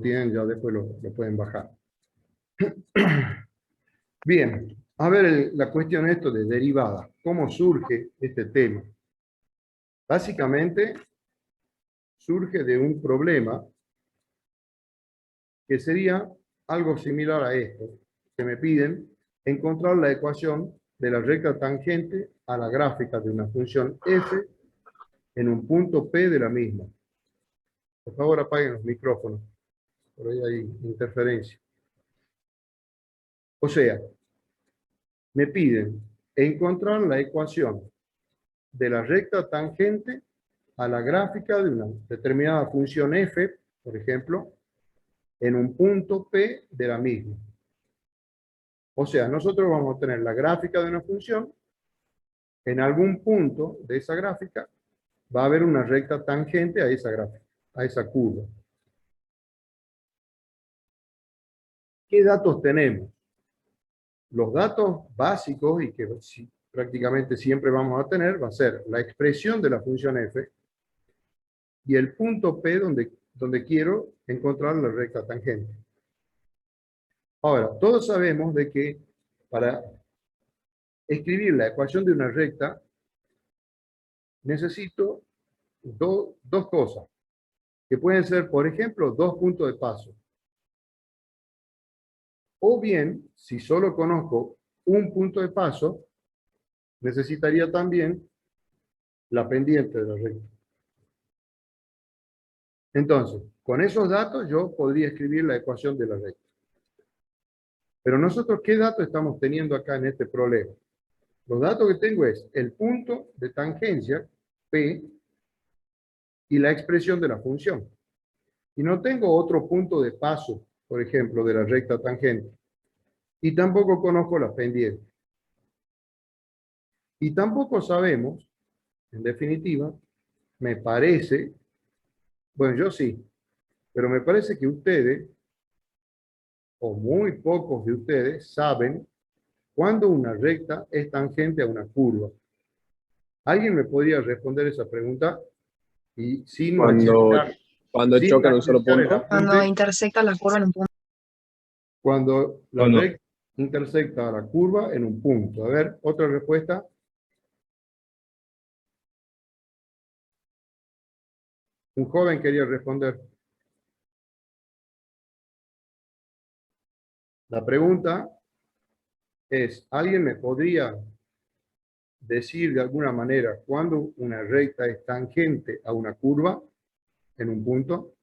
tienen, ya después lo pueden bajar. Bien, a ver la cuestión esto de derivada. ¿Cómo surge este tema? Básicamente surge de un problema que sería algo similar a esto. Que me piden encontrar la ecuación de la recta tangente a la gráfica de una función f en un punto P de la misma. Por favor, apaguen los micrófonos. Por ahí hay interferencia. O sea, me piden encontrar la ecuación de la recta tangente a la gráfica de una determinada función f, por ejemplo, en un punto P de la misma. O sea, nosotros vamos a tener la gráfica de una función. En algún punto de esa gráfica va a haber una recta tangente a esa gráfica, a esa curva. ¿Qué datos tenemos? Los datos básicos y que prácticamente siempre vamos a tener va a ser la expresión de la función f y el punto P donde quiero encontrar la recta tangente. Ahora, todos sabemos de que para escribir la ecuación de una recta necesito dos cosas, que pueden ser, por ejemplo, dos puntos de paso. O bien, si solo conozco un punto de paso, necesitaría también la pendiente de la recta. Entonces, con esos datos yo podría escribir la ecuación de la recta. Pero nosotros, ¿qué datos estamos teniendo acá en este problema? Los datos que tengo es el punto de tangencia, P, y la expresión de la función. Y no tengo otro punto de paso, por ejemplo, de la recta tangente. Y tampoco conozco la pendiente. Y tampoco sabemos, en definitiva, me parece, bueno, yo sí, pero me parece que ustedes, o muy pocos de ustedes, saben cuándo una recta es tangente a una curva. ¿Alguien me podría responder esa pregunta? Y sin machetear, Cuando sin chocan un solo machetear el punto. Cuando apunte, intersecta la curva en un punto. cuando la Cuando, recta intersecta a la curva en un punto. A ver, otra respuesta. Un joven quería responder. La pregunta es, ¿alguien me podría decir de alguna manera cuándo una recta es tangente a una curva en un punto?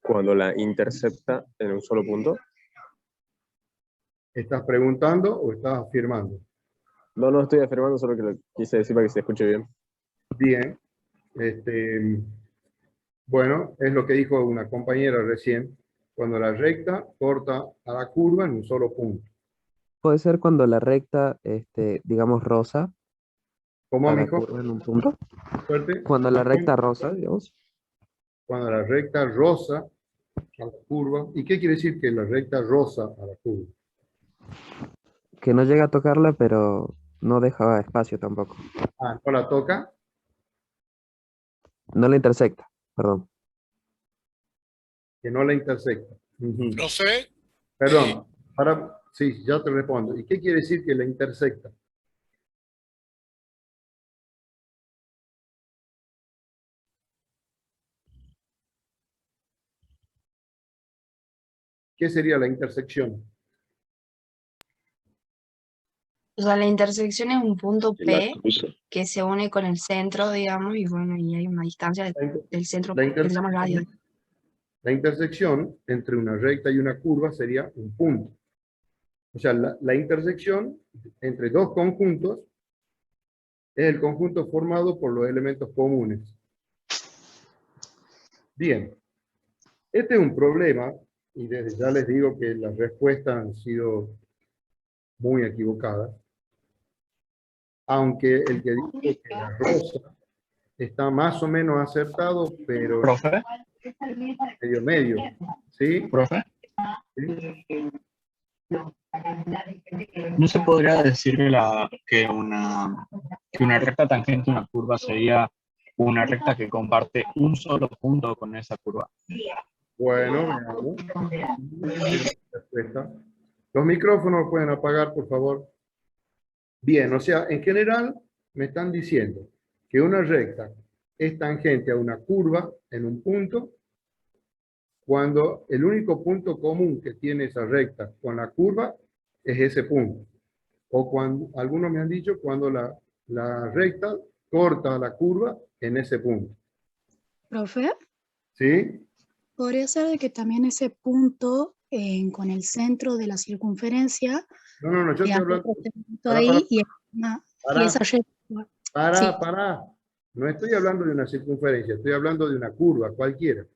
cuando la intercepta en un solo punto. ¿Estás preguntando o estás afirmando? No estoy afirmando, solo que lo quise decir para que se escuche bien. Bien. Bueno, es lo que dijo una compañera recién. Cuando la recta corta a la curva en un solo punto. Puede ser cuando la recta, digamos, rosa ¿Cómo, a la mijo? curva en un punto. Fuerte. Cuando la recta rosa, digamos, Cuando la recta rosa a la curva. ¿Y qué quiere decir que la recta rosa a la curva? que no llega a tocarla, pero no deja espacio tampoco. Ah, no la toca. No la intersecta, perdón. Que no la intersecta. Ujú. Profe, Perdón, sí, ya te respondo. ¿Y qué quiere decir que la intersecta? ¿Qué sería la intersección? O sea, la intersección es un punto La P cruza. que se une con el centro, digamos, y bueno, y hay una distancia del centro La que se llama radio. La intersección entre una recta y una curva sería un punto. O sea, la intersección entre dos conjuntos es el conjunto formado por los elementos comunes. Bien, este es un problema, y desde ya les digo que las respuestas han sido muy equivocadas, aunque el que dijo que la rosa está más o menos acertado, pero Profe, medio, ¿sí? profe, ¿Sí? ¿no se podría decir que una recta tangente a una curva sería una recta que comparte un solo punto con esa curva. Bueno, veamos. Respuesta. Los micrófonos pueden apagar, por favor. Bien, o sea, en general me están diciendo que una recta es tangente a una curva en un punto cuando el único punto común que tiene esa recta con la curva es ese punto. O cuando, algunos me han dicho, cuando la recta corta la curva en ese punto. Profe, ¿Sí? podría ser de que también ese punto con el centro de la circunferencia, No, yo estoy hay hablando... otro punto Para, ahí y para, esa recta. Sí. para. No estoy hablando de una circunferencia, estoy hablando de una curva cualquiera.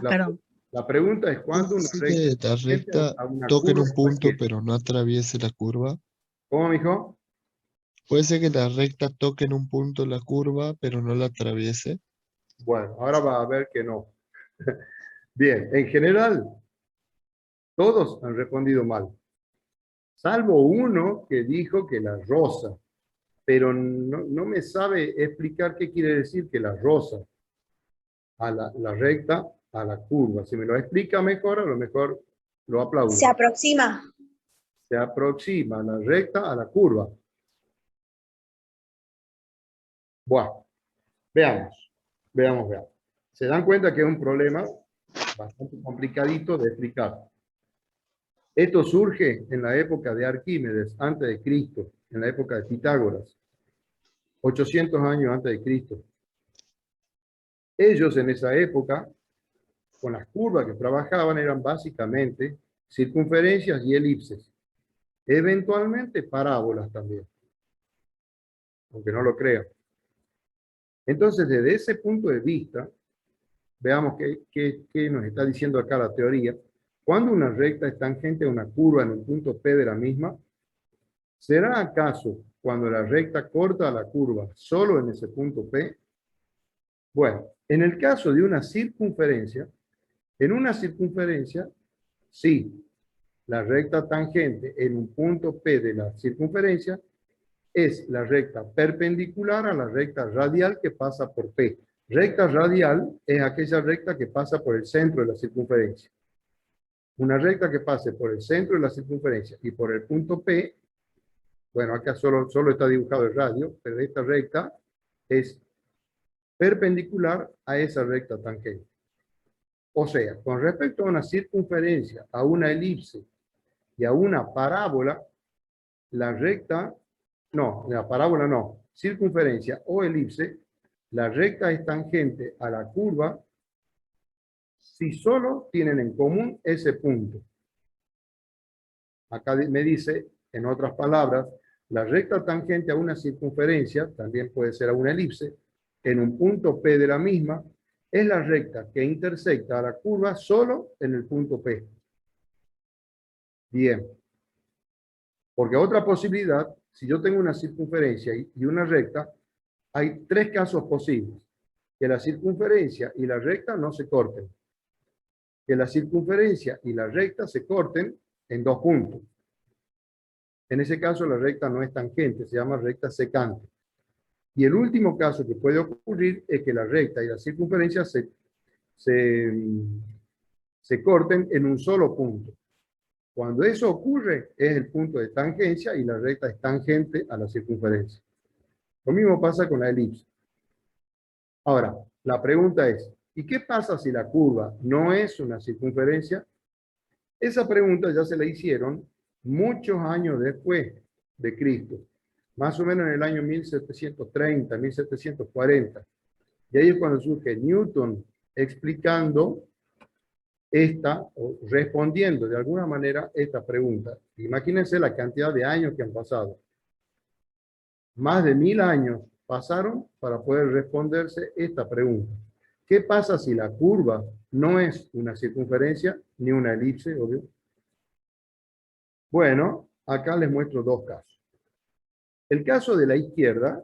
Perdón. La pregunta es cuándo una Puede ser recta que la recta a una toque en curva un punto cualquiera. pero no atraviese la curva. ¿Cómo, mijo? Puede ser que la recta toque en un punto la curva pero no la atraviese. Bueno, ahora va a ver que no. Bien, en general, todos han respondido mal. Salvo uno que dijo que la rosa. Pero no me sabe explicar qué quiere decir que la rosa a la recta a la curva. Si me lo explica mejor, a lo mejor lo aplaudo. Se aproxima. Se aproxima la recta a la curva. Bueno, veamos. Se dan cuenta que es un problema bastante complicadito de explicar. Esto surge en la época de Arquímedes, antes de Cristo, en la época de Pitágoras, 800 años antes de Cristo. Ellos en esa época, con las curvas que trabajaban, eran básicamente circunferencias y elipses. Eventualmente parábolas también, aunque no lo crean. Entonces, desde ese punto de vista, veamos qué nos está diciendo acá la teoría. Cuando una recta es tangente a una curva en un punto P de la misma, ¿será acaso cuando la recta corta la curva solo en ese punto P? Bueno, en el caso de una circunferencia, en una circunferencia, sí, la recta tangente en un punto P de la circunferencia es la recta perpendicular a la recta radial que pasa por P. Recta radial es aquella recta que pasa por el centro de la circunferencia. Una recta que pase por el centro de la circunferencia y por el punto P, bueno, acá solo está dibujado el radio, pero esta recta es perpendicular a esa recta tangente. O sea, con respecto a una circunferencia, a una elipse y a una parábola, la recta, no, la parábola no, circunferencia o elipse, la recta es tangente a la curva si solo tienen en común ese punto. Acá me dice, en otras palabras, la recta tangente a una circunferencia, también puede ser a una elipse, en un punto P de la misma, es la recta que intersecta a la curva solo en el punto P. Bien. Porque otra posibilidad, si yo tengo una circunferencia y una recta, hay tres casos posibles. Que la circunferencia y la recta no se corten. Que la circunferencia y la recta se corten en dos puntos. En ese caso la recta no es tangente, se llama recta secante. Y el último caso que puede ocurrir es que la recta y la circunferencia se corten en un solo punto. Cuando eso ocurre, es el punto de tangencia y la recta es tangente a la circunferencia. Lo mismo pasa con la elipse. Ahora, la pregunta es, ¿y qué pasa si la curva no es una circunferencia? Esa pregunta ya se la hicieron muchos años después de Cristo, más o menos en el año 1730, 1740. Y ahí es cuando surge Newton explicando o respondiendo de alguna manera esta pregunta. Imagínense la cantidad de años que han pasado. Más de 1000 años pasaron para poder responderse esta pregunta. ¿Qué pasa si la curva no es una circunferencia ni una elipse, obvio? Bueno, acá les muestro dos casos. El caso de la izquierda,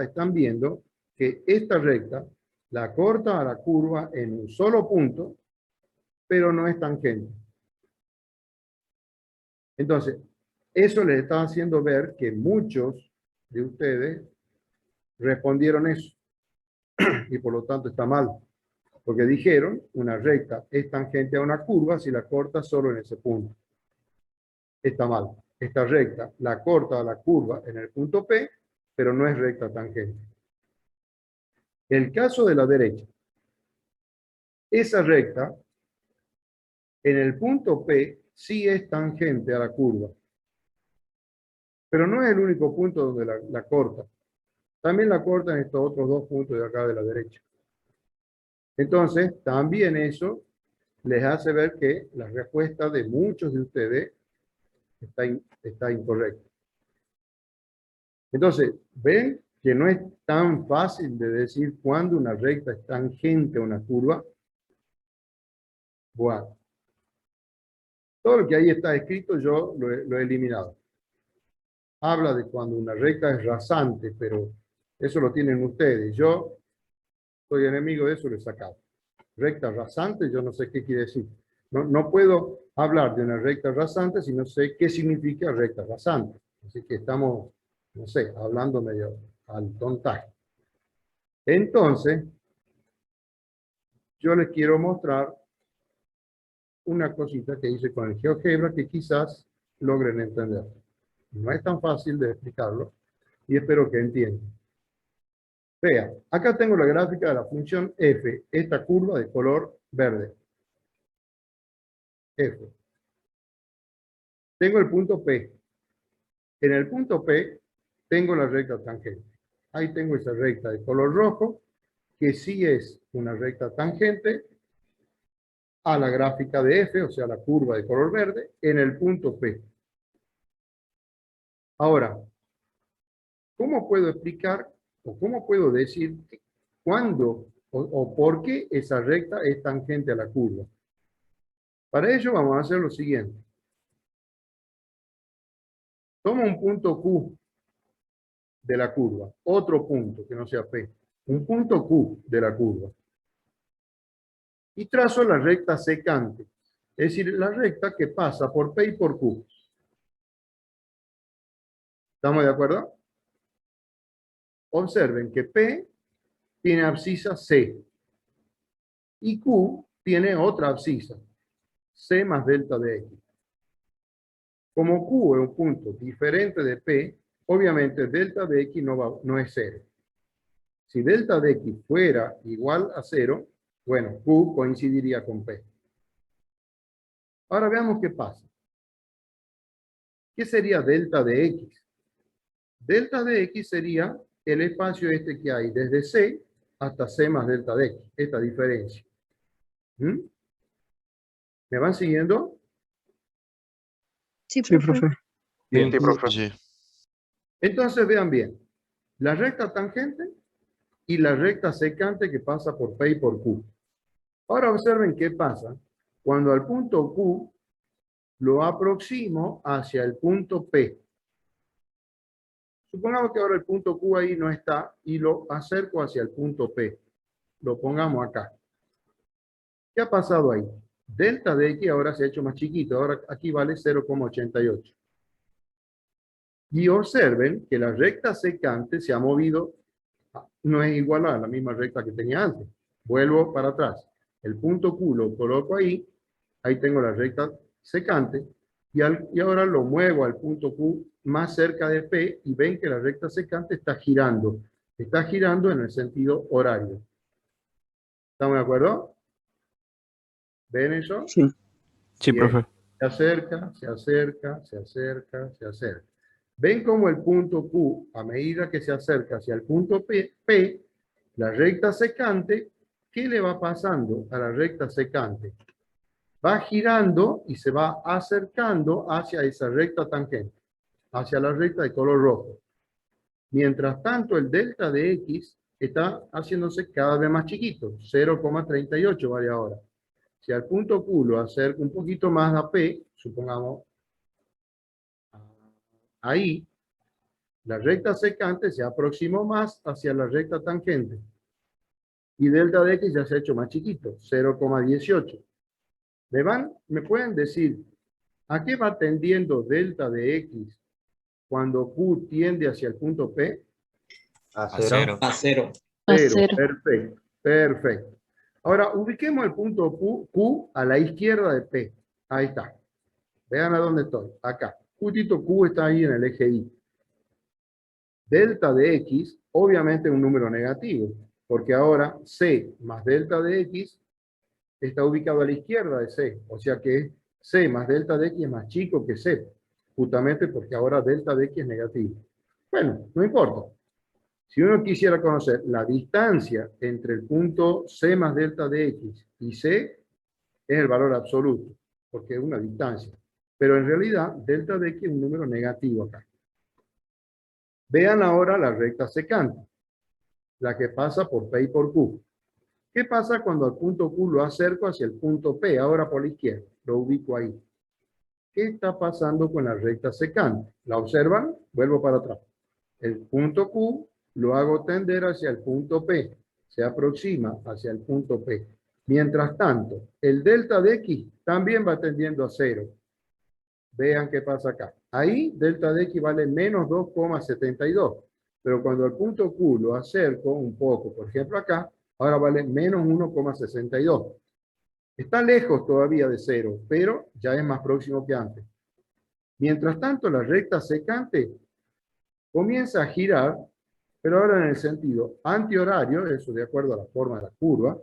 están viendo que esta recta la corta a la curva en un solo punto, pero no es tangente. Entonces, Eso les está haciendo ver que muchos de ustedes respondieron eso. Y por lo tanto está mal. Porque dijeron, una recta es tangente a una curva si la corta solo en ese punto. Está mal. Esta recta la corta a la curva en el punto P, pero no es recta tangente. El caso de la derecha. Esa recta, en el punto P, sí es tangente a la curva. Pero no es el único punto donde la corta. También la corta en estos otros dos puntos de acá de la derecha. Entonces, también eso les hace ver que la respuesta de muchos de ustedes está incorrecta. Entonces, ven que no es tan fácil de decir cuándo una recta es tangente a una curva. Bueno, todo lo que ahí está escrito yo lo he eliminado. Habla de cuando una recta es rasante, pero eso lo tienen ustedes. Yo soy enemigo de eso, lo he sacado. Recta rasante, yo no sé qué quiere decir. No puedo hablar de una recta rasante si no sé qué significa recta rasante. Así que estamos, no sé, hablando medio al tontaje. Entonces, yo les quiero mostrar una cosita que hice con el GeoGebra que quizás logren entender. No es tan fácil de explicarlo y espero que entiendan. Vea, acá tengo la gráfica de la función f, esta curva de color verde. F. Tengo el punto P. En el punto P tengo la recta tangente. Ahí tengo esa recta de color rojo, que sí es una recta tangente a la gráfica de F, o sea, la curva de color verde, en el punto P. Ahora, ¿cómo puedo explicar o cómo puedo decir cuándo o por qué esa recta es tangente a la curva? Para ello vamos a hacer lo siguiente. Toma un punto Q de la curva, otro punto que no sea P, un punto Q de la curva. Y trazo la recta secante, es decir, la recta que pasa por P y por Q. ¿Estamos de acuerdo? Observen que P tiene abscisa C y Q tiene otra abscisa, C más delta de X. Como Q es un punto diferente de P, obviamente delta de X no es 0. Si delta de X fuera igual a 0, bueno, Q coincidiría con P. Ahora veamos qué pasa. ¿Qué sería delta de X? Delta de X sería el espacio este que hay desde C hasta C más delta de X, esta diferencia. ¿Mm? ¿Me van siguiendo? Sí, Sí, profe. profe. Bien. Sí, profe. Sí. Entonces vean bien, la recta tangente y la recta secante que pasa por P y por Q. Ahora observen qué pasa cuando al punto Q lo aproximo hacia el punto P. Supongamos que ahora el punto Q ahí no está y lo acerco hacia el punto P. Lo pongamos acá. ¿Qué ha pasado ahí? Delta de X ahora se ha hecho más chiquito. Ahora aquí vale 0,88. Y observen que la recta secante se ha movido. No es igual a la misma recta que tenía antes. Vuelvo para atrás. El punto Q lo coloco ahí. Ahí tengo la recta secante. Y ahora lo muevo al punto Q más cerca de P y ven que la recta secante está girando. Está girando en el sentido horario. ¿Estamos de acuerdo? ¿Ven eso? Sí. Sí, Bien. profe. Se acerca, se acerca, se acerca, se acerca. ¿Ven cómo el punto Q, a medida que se acerca hacia el punto P, la recta secante, ¿qué le va pasando a la recta secante? Va girando y se va acercando hacia esa recta tangente, hacia la recta de color rojo. Mientras tanto, el delta de X está haciéndose cada vez más chiquito, 0,38 vale ahora. Si al punto Q lo acerco un poquito más a P, supongamos ahí, la recta secante se aproximó más hacia la recta tangente. Y delta de X ya se ha hecho más chiquito, 0,18. ¿Me pueden decir ¿A qué va tendiendo delta de X cuando Q tiende hacia el punto P? A cero. A cero. A Cero. cero. Perfecto, perfecto. Ahora, ubiquemos el punto Q a la izquierda de P. Ahí está. Vean a dónde estoy. Acá. Justito Q está ahí en el eje Y. Delta de X, obviamente es un número negativo, porque ahora C más delta de X está ubicado a la izquierda de C. O sea que C más delta de X es más chico que C, justamente porque ahora delta de X es negativo. Bueno, no importa. Si uno quisiera conocer la distancia entre el punto C más delta de X y C, es el valor absoluto, porque es una distancia. Pero en realidad, delta de X es un número negativo acá. Vean ahora la recta secante, la que pasa por P y por Q. ¿Qué pasa cuando al punto Q lo acerco hacia el punto P, ahora por la izquierda? Lo ubico ahí. ¿Qué está pasando con la recta secante? ¿La observan? Vuelvo para atrás. El punto Q lo hago tender hacia el punto P. Se aproxima hacia el punto P. Mientras tanto, el delta de X también va tendiendo a cero. Vean qué pasa acá. Ahí, delta de X vale menos 2,72. Pero cuando el punto Q lo acerco un poco, por ejemplo acá, ahora vale menos 1,62. Está lejos todavía de cero, pero ya es más próximo que antes. Mientras tanto, la recta secante comienza a girar, pero ahora en el sentido antihorario, eso de acuerdo a la forma de la curva,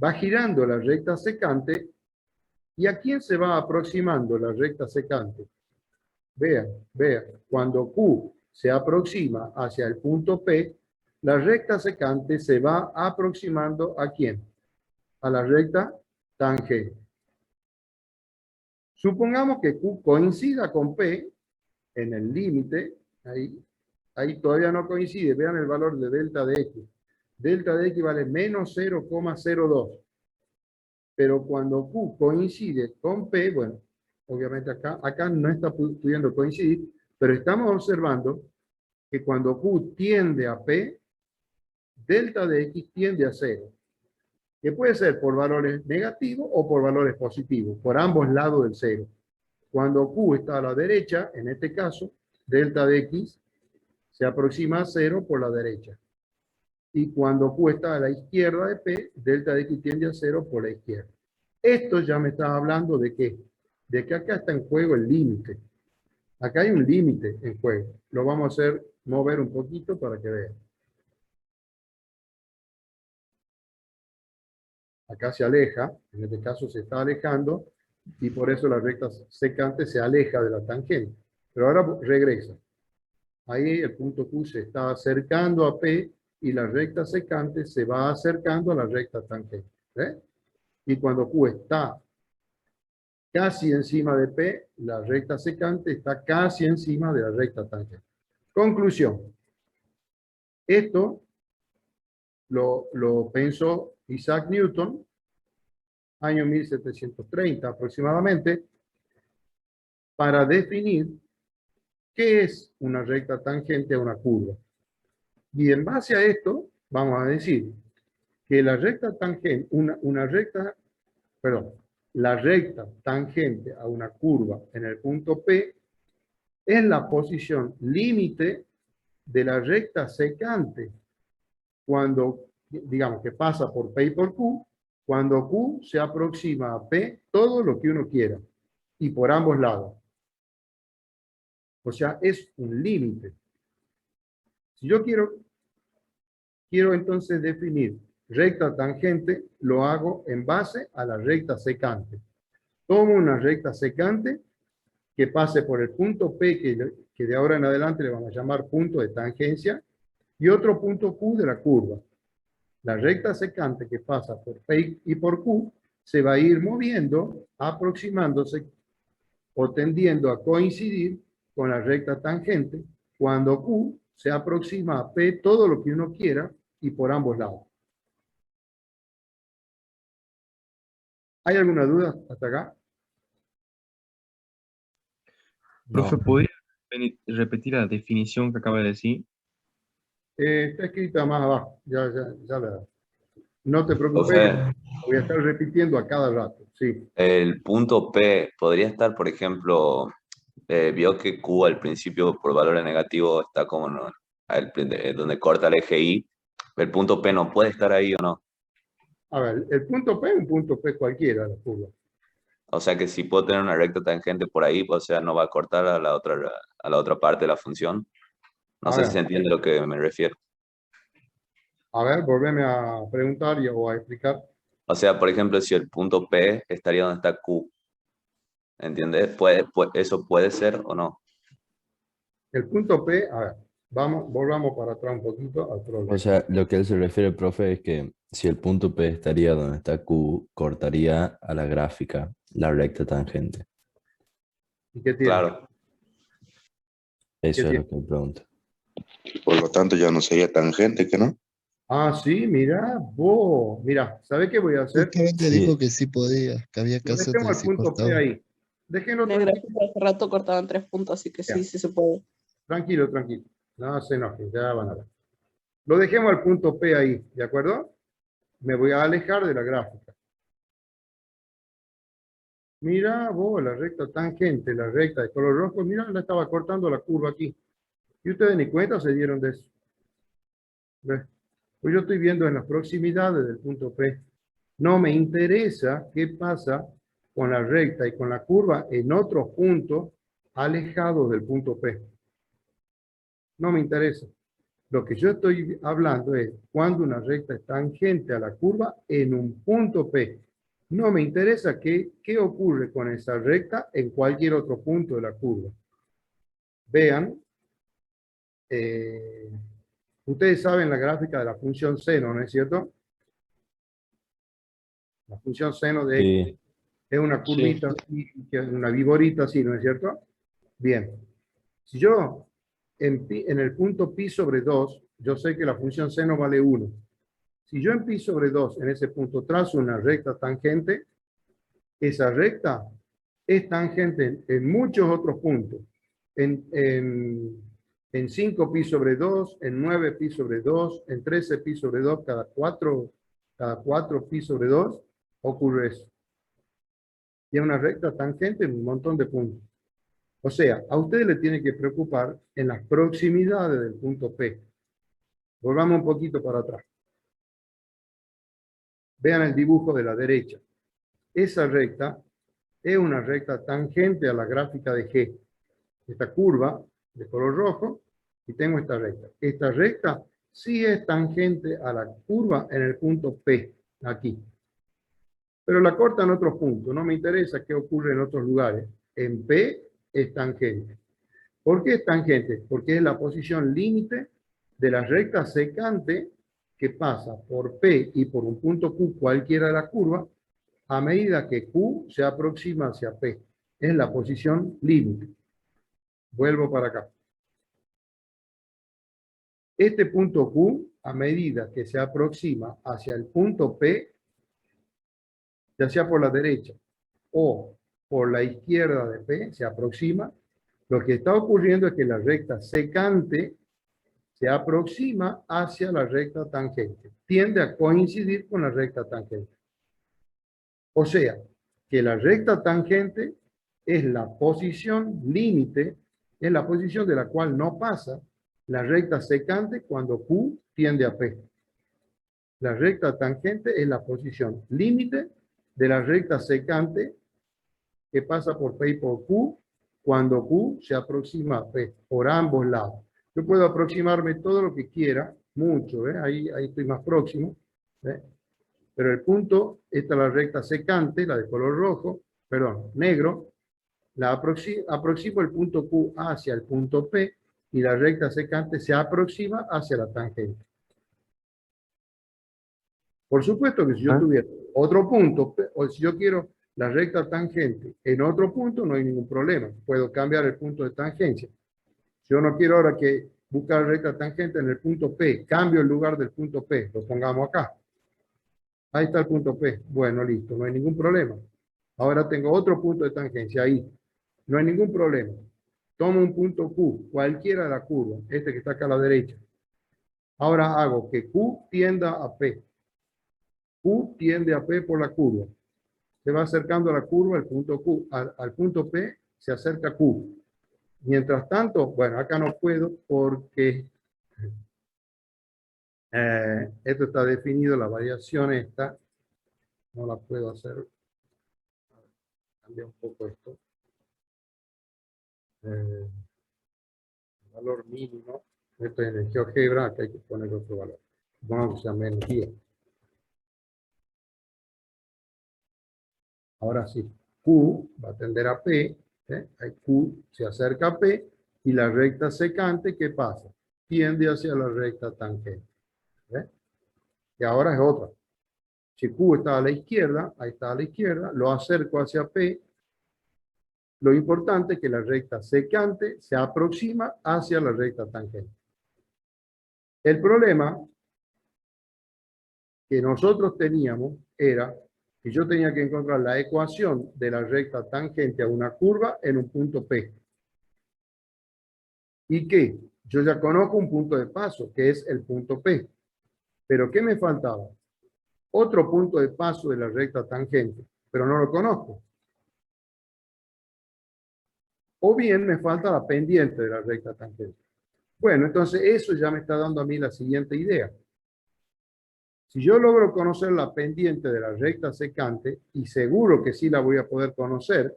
va girando la recta secante. ¿Y a quién se va aproximando la recta secante? Vean, vean, cuando Q se aproxima hacia el punto P, la recta secante se va aproximando ¿a quién? A la recta tangente. Supongamos que Q coincida con P en el límite, ahí todavía no coincide, vean el valor de delta de X. Delta de X vale menos 0,02. Pero cuando Q coincide con P, bueno, obviamente acá no está pudiendo coincidir, pero estamos observando que cuando Q tiende a P, delta de X tiende a 0. Que puede ser por valores negativos o por valores positivos, por ambos lados del 0. Cuando Q está a la derecha, en este caso, delta de X se aproxima a 0 por la derecha. Y cuando Q está a la izquierda de P, delta de X tiende a 0 por la izquierda. Esto ya me está hablando de qué? De que acá está en juego el límite. Acá hay un límite en juego. Lo vamos a hacer mover un poquito para que vean. Acá se aleja, en este caso se está alejando, y por eso la recta secante se aleja de la tangente. Pero ahora regresa. Ahí el punto Q se está acercando a P y la recta secante se va acercando a la recta tangente. ¿Ve? Y cuando Q está casi encima de P, la recta secante está casi encima de la recta tangente. Conclusión. Esto lo pensó Isaac Newton, año 1730 aproximadamente, para definir qué es una recta tangente a una curva. Y en base a esto, vamos a decir que la recta tangente, la recta tangente a una curva en el punto P es la posición límite de la recta secante cuando, digamos, que pasa por P y por Q, cuando Q se aproxima a P todo lo que uno quiera, y por ambos lados. O sea, es un límite. Si yo quiero entonces definir recta tangente, lo hago en base a la recta secante. Tomo una recta secante que pase por el punto P, que de ahora en adelante le vamos a llamar punto de tangencia, y otro punto Q de la curva. La recta secante que pasa por P y por Q se va a ir moviendo, aproximándose o tendiendo a coincidir con la recta tangente cuando Q se aproxima a P todo lo que uno quiera y por ambos lados. ¿Hay alguna duda hasta acá? Profe, ¿podría repetir la definición que acaba de decir? Está escrita más abajo. Ya no te preocupes, Profe, voy a estar repitiendo a cada rato. Sí, El punto P podría estar, por ejemplo, vio que Q al principio por valores negativos está como donde corta el eje Y. ¿El punto P no puede estar ahí o no? a ver, el punto P es un punto P cualquiera de la curva. O sea que si puedo tener una recta tangente por ahí, o sea, no va a cortar a la otra parte de la función. No A sé si se ver, entiende a lo que me refiero. volveme a preguntar o a explicar. O sea, por ejemplo, si el punto P estaría donde está Q, ¿entiendes? ¿Eso puede ser o no? El punto P, a ver, volvamos para atrás un poquito al O problema. sea, lo que él se refiere, profe, es que si el punto P estaría donde está Q, cortaría a la gráfica la recta tangente. ¿Y qué tiene? Claro. Eso es tiene? lo que él pregunta. Por lo tanto, ya no sería tangente, ¿que no? Ah, sí, mira, vos. Mira, ¿sabes qué voy a hacer? Justamente Sí. dijo que sí podía, que había Lo casos dejemos donde al sí punto P cortaba. ahí. Déjenlo En el tranquilo, gráfico hace rato cortaban 3 puntos, así que sí, sí se puede. tranquilo. No se enojen, ya van a ver. Lo dejemos al punto P ahí, ¿de acuerdo? Me voy a alejar de la gráfica. Mira vos, la recta tangente, la recta de color rojo, mira, la estaba cortando la curva aquí. Y ustedes ni cuenta se dieron de eso. ¿Ves? Pues yo estoy viendo en las proximidades del punto P. No me interesa qué pasa con la recta y con la curva en otros puntos alejados del punto P. No me interesa. Lo que yo estoy hablando es cuando una recta es tangente a la curva en un punto P. No me interesa qué ocurre con esa recta en cualquier otro punto de la curva. Vean, ustedes saben la gráfica de la función seno, ¿no es cierto? La función seno de X Sí, es una curvita, una viborita así, ¿no es cierto? Bien. Si yo en el punto pi sobre 2, yo sé que la función seno vale 1. Si yo en pi sobre 2, en ese punto, trazo una recta tangente, esa recta es tangente en muchos otros puntos. En 5 pi sobre 2, en 9 pi sobre 2, en 13 pi sobre 2, cada 4 pi sobre 2, ocurre eso. Y es una recta tangente en un montón de puntos. O sea, a ustedes les tiene que preocupar en las proximidades del punto P. Volvamos un poquito para atrás. Vean el dibujo de la derecha. Esa recta es una recta tangente a la gráfica de G. Esta curva de color rojo y tengo esta recta. Esta recta sí es tangente a la curva en el punto P, aquí. Pero la corta en otros puntos. No me interesa qué ocurre en otros lugares. En P es tangente. ¿Por qué es tangente? Porque es la posición límite de la recta secante que pasa por P y por un punto Q cualquiera de la curva a medida que Q se aproxima hacia P. Es la posición límite. Vuelvo para acá. Este punto Q, a medida que se aproxima hacia el punto P, ya sea por la derecha o por la izquierda de P, se aproxima, lo que está ocurriendo es que la recta secante se aproxima hacia la recta tangente. Tiende a coincidir con la recta tangente. O sea, que la recta tangente es la posición límite, es la posición de la cual no pasa la recta secante cuando Q tiende a P. La recta tangente es la posición límite de la recta secante que pasa por P y por Q cuando Q se aproxima a P, por ambos lados. Yo puedo aproximarme todo lo que quiera, mucho, ahí estoy más próximo, pero el punto, esta es la recta secante, la de color rojo, perdón, negro, la aproximo el punto Q hacia el punto P y la recta secante se aproxima hacia la tangente. Por supuesto que si yo tuviera otro punto, o si yo quiero la recta tangente en otro punto, no hay ningún problema. Puedo cambiar el punto de tangencia. Yo no quiero ahora que buscar recta tangente en el punto P. Cambio el lugar del punto P. Lo pongamos acá. Ahí está el punto P. Bueno, listo. No hay ningún problema. Ahora tengo otro punto de tangencia ahí. No hay ningún problema. Tomo un punto Q, cualquiera de la curva. Este que está acá a la derecha. Ahora hago que Q tienda a P. Q tiende a P por la curva. se va acercando a la curva, al punto Q, al punto P se acerca a Q. Mientras tanto, bueno, acá no puedo porque esto está definido, la variación esta, no la puedo hacer. Cambia un poco esto. El valor mínimo, esto es en el GeoGebra, acá hay que poner otro valor. Vamos a usar menos 10. Ahora sí, Q va a tender a P, ahí Q se acerca a P, y la recta secante, ¿qué pasa? Tiende hacia la recta tangente. Y ahora es otra. Si Q está a la izquierda, ahí está a la izquierda, lo acerco hacia P, lo importante es que la recta secante se aproxima hacia la recta tangente. El problema que nosotros teníamos era que yo tenía que encontrar la ecuación de la recta tangente a una curva en un punto P. ¿Y qué? Yo ya conozco un punto de paso, que es el punto P. ¿Pero qué me faltaba? Otro punto de paso de la recta tangente, pero no lo conozco. O bien me falta la pendiente de la recta tangente. Bueno, entonces eso ya me está dando a mí la siguiente idea. Si yo logro conocer la pendiente de la recta secante, y seguro que sí la voy a poder conocer,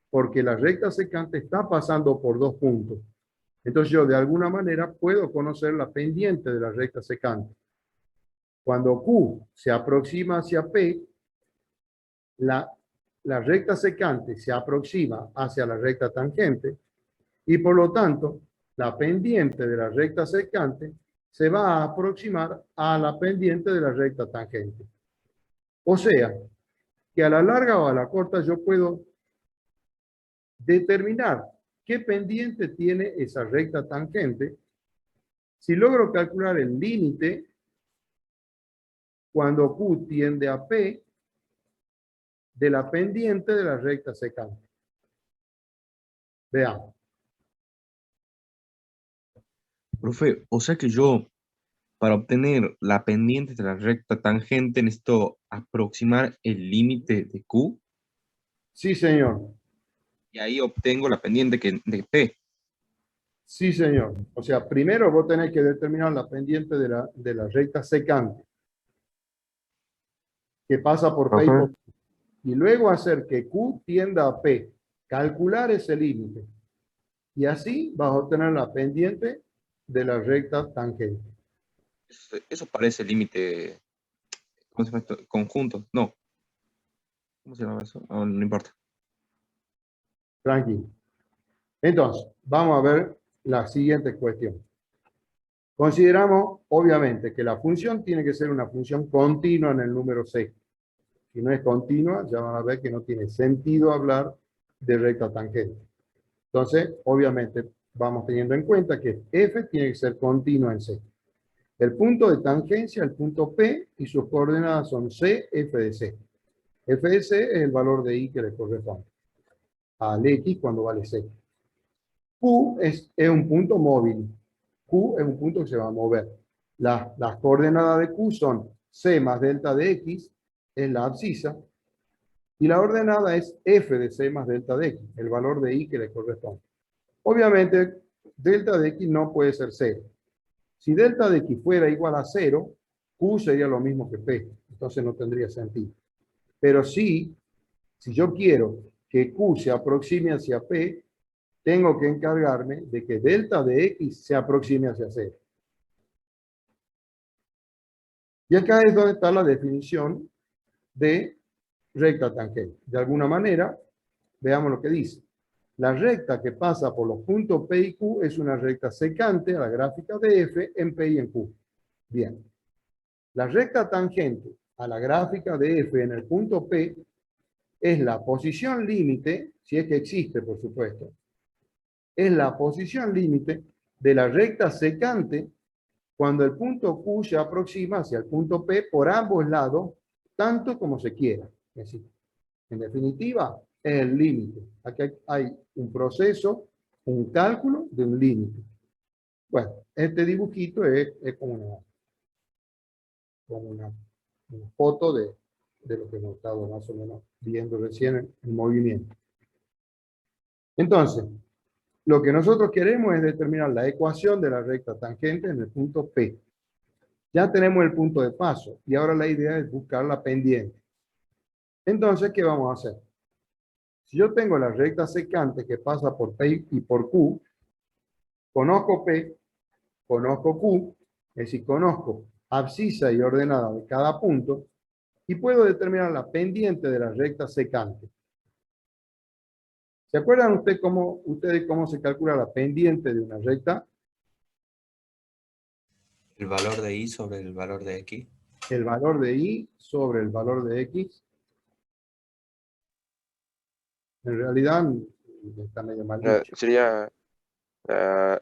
porque la recta secante está pasando por dos puntos. Entonces yo de alguna manera puedo conocer la pendiente de la recta secante. Cuando Q se aproxima hacia P, la recta secante se aproxima hacia la recta tangente, y por lo tanto la pendiente de la recta secante se va a aproximar a la pendiente de la recta tangente. O sea, que a la larga o a la corta yo puedo determinar qué pendiente tiene esa recta tangente si logro calcular el límite cuando Q tiende a P de la pendiente de la recta secante. Veamos. Profe, o sea que yo, para obtener la pendiente de la recta tangente, necesito aproximar el límite de Q. Sí, señor. Y ahí obtengo la pendiente de P. Sí, señor. O sea, primero vos tenés que determinar la pendiente de la recta secante, que pasa por P y por P. Y luego hacer que Q tienda a P. Calcular ese límite. Y así vas a obtener la pendiente de la recta tangente. Eso parece límite, ¿cómo se llama esto? Conjunto. No. ¿Cómo se llama eso? Oh, no importa. Tranquilo. Entonces, vamos a ver la siguiente cuestión. Consideramos, obviamente, que la función tiene que ser una función continua en el número C. Si no es continua, ya van a ver que no tiene sentido hablar de recta tangente. Entonces, obviamente, vamos teniendo en cuenta que f tiene que ser continua en C. El punto de tangencia, el punto P, y sus coordenadas son C, f de C. F de C es el valor de I que le corresponde al X cuando vale C. Q es un punto móvil. Q es un punto que se va a mover. Las coordenadas de Q son C más delta de X, es la abscisa, y la ordenada es F de C más delta de X, el valor de I que le corresponde. Obviamente, delta de X no puede ser 0. Si delta de X fuera igual a 0, Q sería lo mismo que P, entonces no tendría sentido. Pero sí, si yo quiero que Q se aproxime hacia P, tengo que encargarme de que delta de X se aproxime hacia 0. Y acá es donde está la definición de recta tangente. De alguna manera, veamos lo que dice. La recta que pasa por los puntos P y Q es una recta secante a la gráfica de F en P y en Q. Bien. La recta tangente a la gráfica de F en el punto P es la posición límite, si es que existe, por supuesto, es la posición límite de la recta secante cuando el punto Q se aproxima hacia el punto P por ambos lados, tanto como se quiera. Es decir, en definitiva, es el límite. Aquí hay un proceso, un cálculo de un límite. Bueno, este dibujito es como una foto de de lo que hemos estado más o menos viendo recién en movimiento. Entonces, lo que nosotros queremos es determinar la ecuación de la recta tangente en el punto P. Ya tenemos el punto de paso y ahora la idea es buscar la pendiente. Entonces, ¿qué vamos a hacer? Si yo tengo la recta secante que pasa por P y por Q, conozco P, conozco Q, es decir, conozco abscisa y ordenada de cada punto y puedo determinar la pendiente de la recta secante. ¿Se acuerdan ustedes cómo se calcula la pendiente de una recta? El valor de y sobre el valor de x. El valor de y sobre el valor de x. En realidad está medio mal dicho. Sería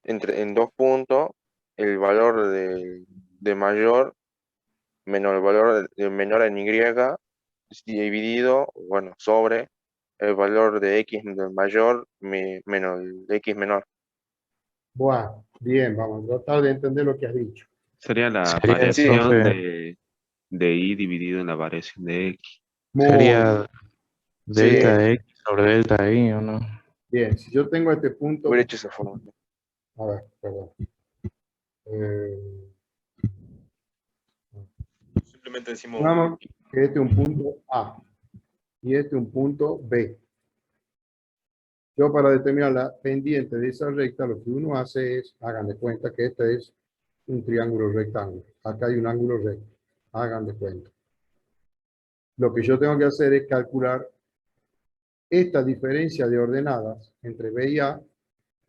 en dos puntos el valor de mayor menos el valor de menor en y dividido, bueno, sobre el valor de x del mayor menos el de x menor. Bueno, bien, vamos a tratar de entender lo que has dicho. Sería la Sí, variación profe. de y dividido en la variación de x. Sería delta de x sobre delta de y, ¿o no? Bien, si yo tengo este punto... Hubiera hecho esa forma. A ver, perdón. Simplemente decimos... Digamos que este es un punto A y este es un punto B. Yo para determinar la pendiente de esa recta, lo que uno hace es, hagan de cuenta que este es un triángulo rectángulo. Acá hay un ángulo recto. Hagan de cuenta. Lo que yo tengo que hacer es calcular esta diferencia de ordenadas entre B y A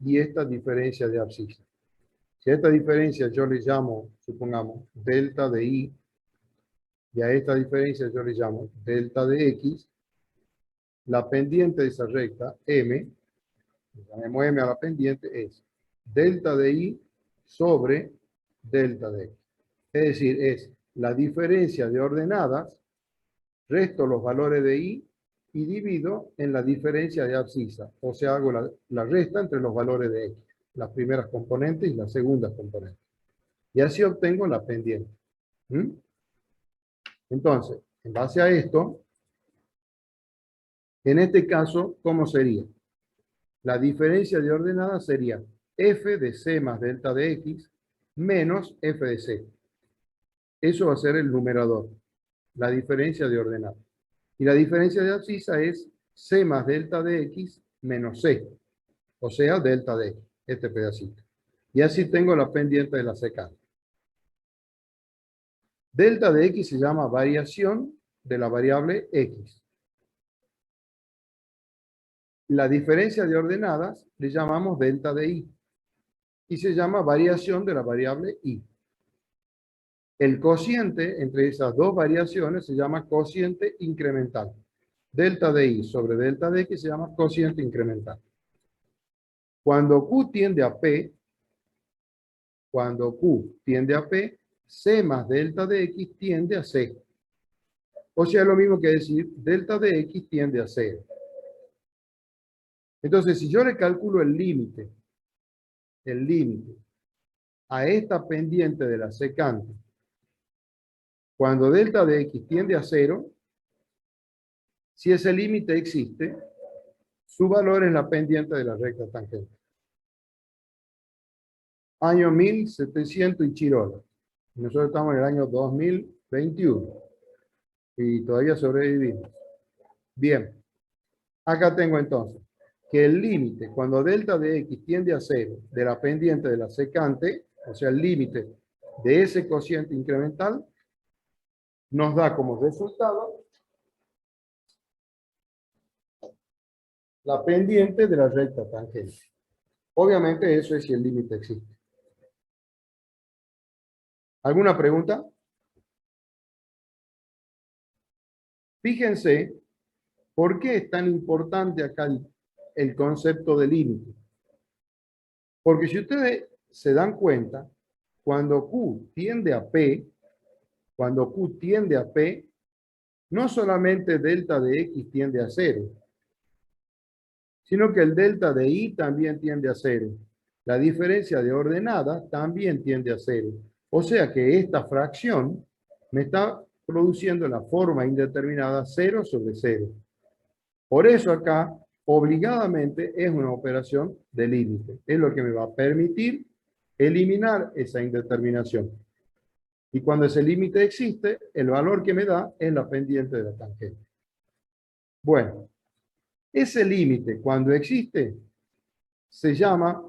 y esta diferencia de abscisa. Si a esta diferencia yo le llamo, supongamos, delta de I, y a esta diferencia yo le llamo delta de X, la pendiente de esa recta, M, le llamemos M a la pendiente, es delta de I sobre delta de X. Es decir, es la diferencia de ordenadas, resto los valores de I y divido en la diferencia de abscisa. O sea, hago la resta entre los valores de X, las primeras componentes y las segundas componentes. Y así obtengo la pendiente. ¿Mm? Entonces, en base a esto, en este caso, ¿cómo sería? La diferencia de ordenada sería f de c más delta de x menos f de c. Eso va a ser el numerador, la diferencia de ordenada. Y la diferencia de abscisa es c más delta de x menos c, o sea, delta de x, este pedacito. Y así tengo la pendiente de la secante. Delta de x se llama variación de la variable x. La diferencia de ordenadas le llamamos delta de y. Y se llama variación de la variable y. El cociente entre esas dos variaciones se llama cociente incremental. Delta de y sobre delta de x se llama cociente incremental. Cuando Q tiende a P, C más delta de x tiende a C. O sea, lo mismo que decir delta de x tiende a 0. Entonces, si yo le calculo el límite a esta pendiente de la secante, cuando delta de x tiende a 0, si ese límite existe, su valor es la pendiente de la recta tangente. Año 1700 y chirola. Nosotros estamos en el año 2021 y todavía sobrevivimos. Bien, acá tengo entonces que el límite, cuando delta de x tiende a 0 de la pendiente de la secante, o sea, el límite de ese cociente incremental, nos da como resultado la pendiente de la recta tangente. Obviamente eso es si el límite existe. ¿Alguna pregunta? Fíjense por qué es tan importante acá el concepto de límite. Porque si ustedes se dan cuenta, cuando Q tiende a P, no solamente delta de X tiende a 0, sino que el delta de Y también tiende a 0. La diferencia de ordenada también tiende a 0. O sea que esta fracción me está produciendo la forma indeterminada 0 sobre 0. Por eso acá, obligadamente, es una operación de límite. Es lo que me va a permitir eliminar esa indeterminación. Y cuando ese límite existe, el valor que me da es la pendiente de la tangente. Bueno, ese límite, cuando existe, se llama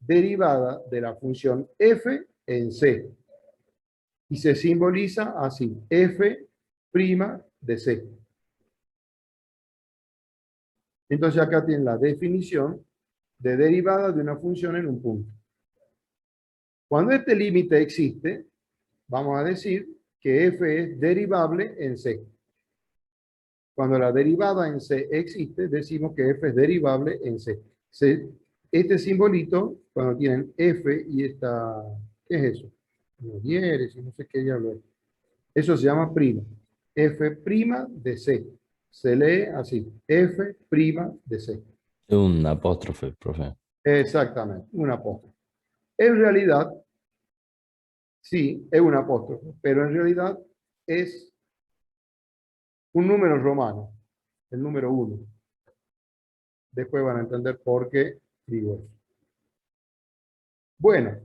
derivada de la función f en c. Y se simboliza así, f' de c. Entonces acá tienen la definición de derivada de una función en un punto. Cuando este límite existe, vamos a decir que f es derivable en c. Cuando la derivada en c existe, decimos que f es derivable en c. Este simbolito, cuando tienen f y esta, ¿qué es eso? No hieres y no sé qué diablo es. Eso se llama prima. F' de c. Se lee así, f' de c. Un apóstrofe, profe. Exactamente, un apóstrofe. En realidad, sí, es un apóstrofe, pero en realidad es un número romano, el número 1. Después van a entender por qué digo eso. Bueno,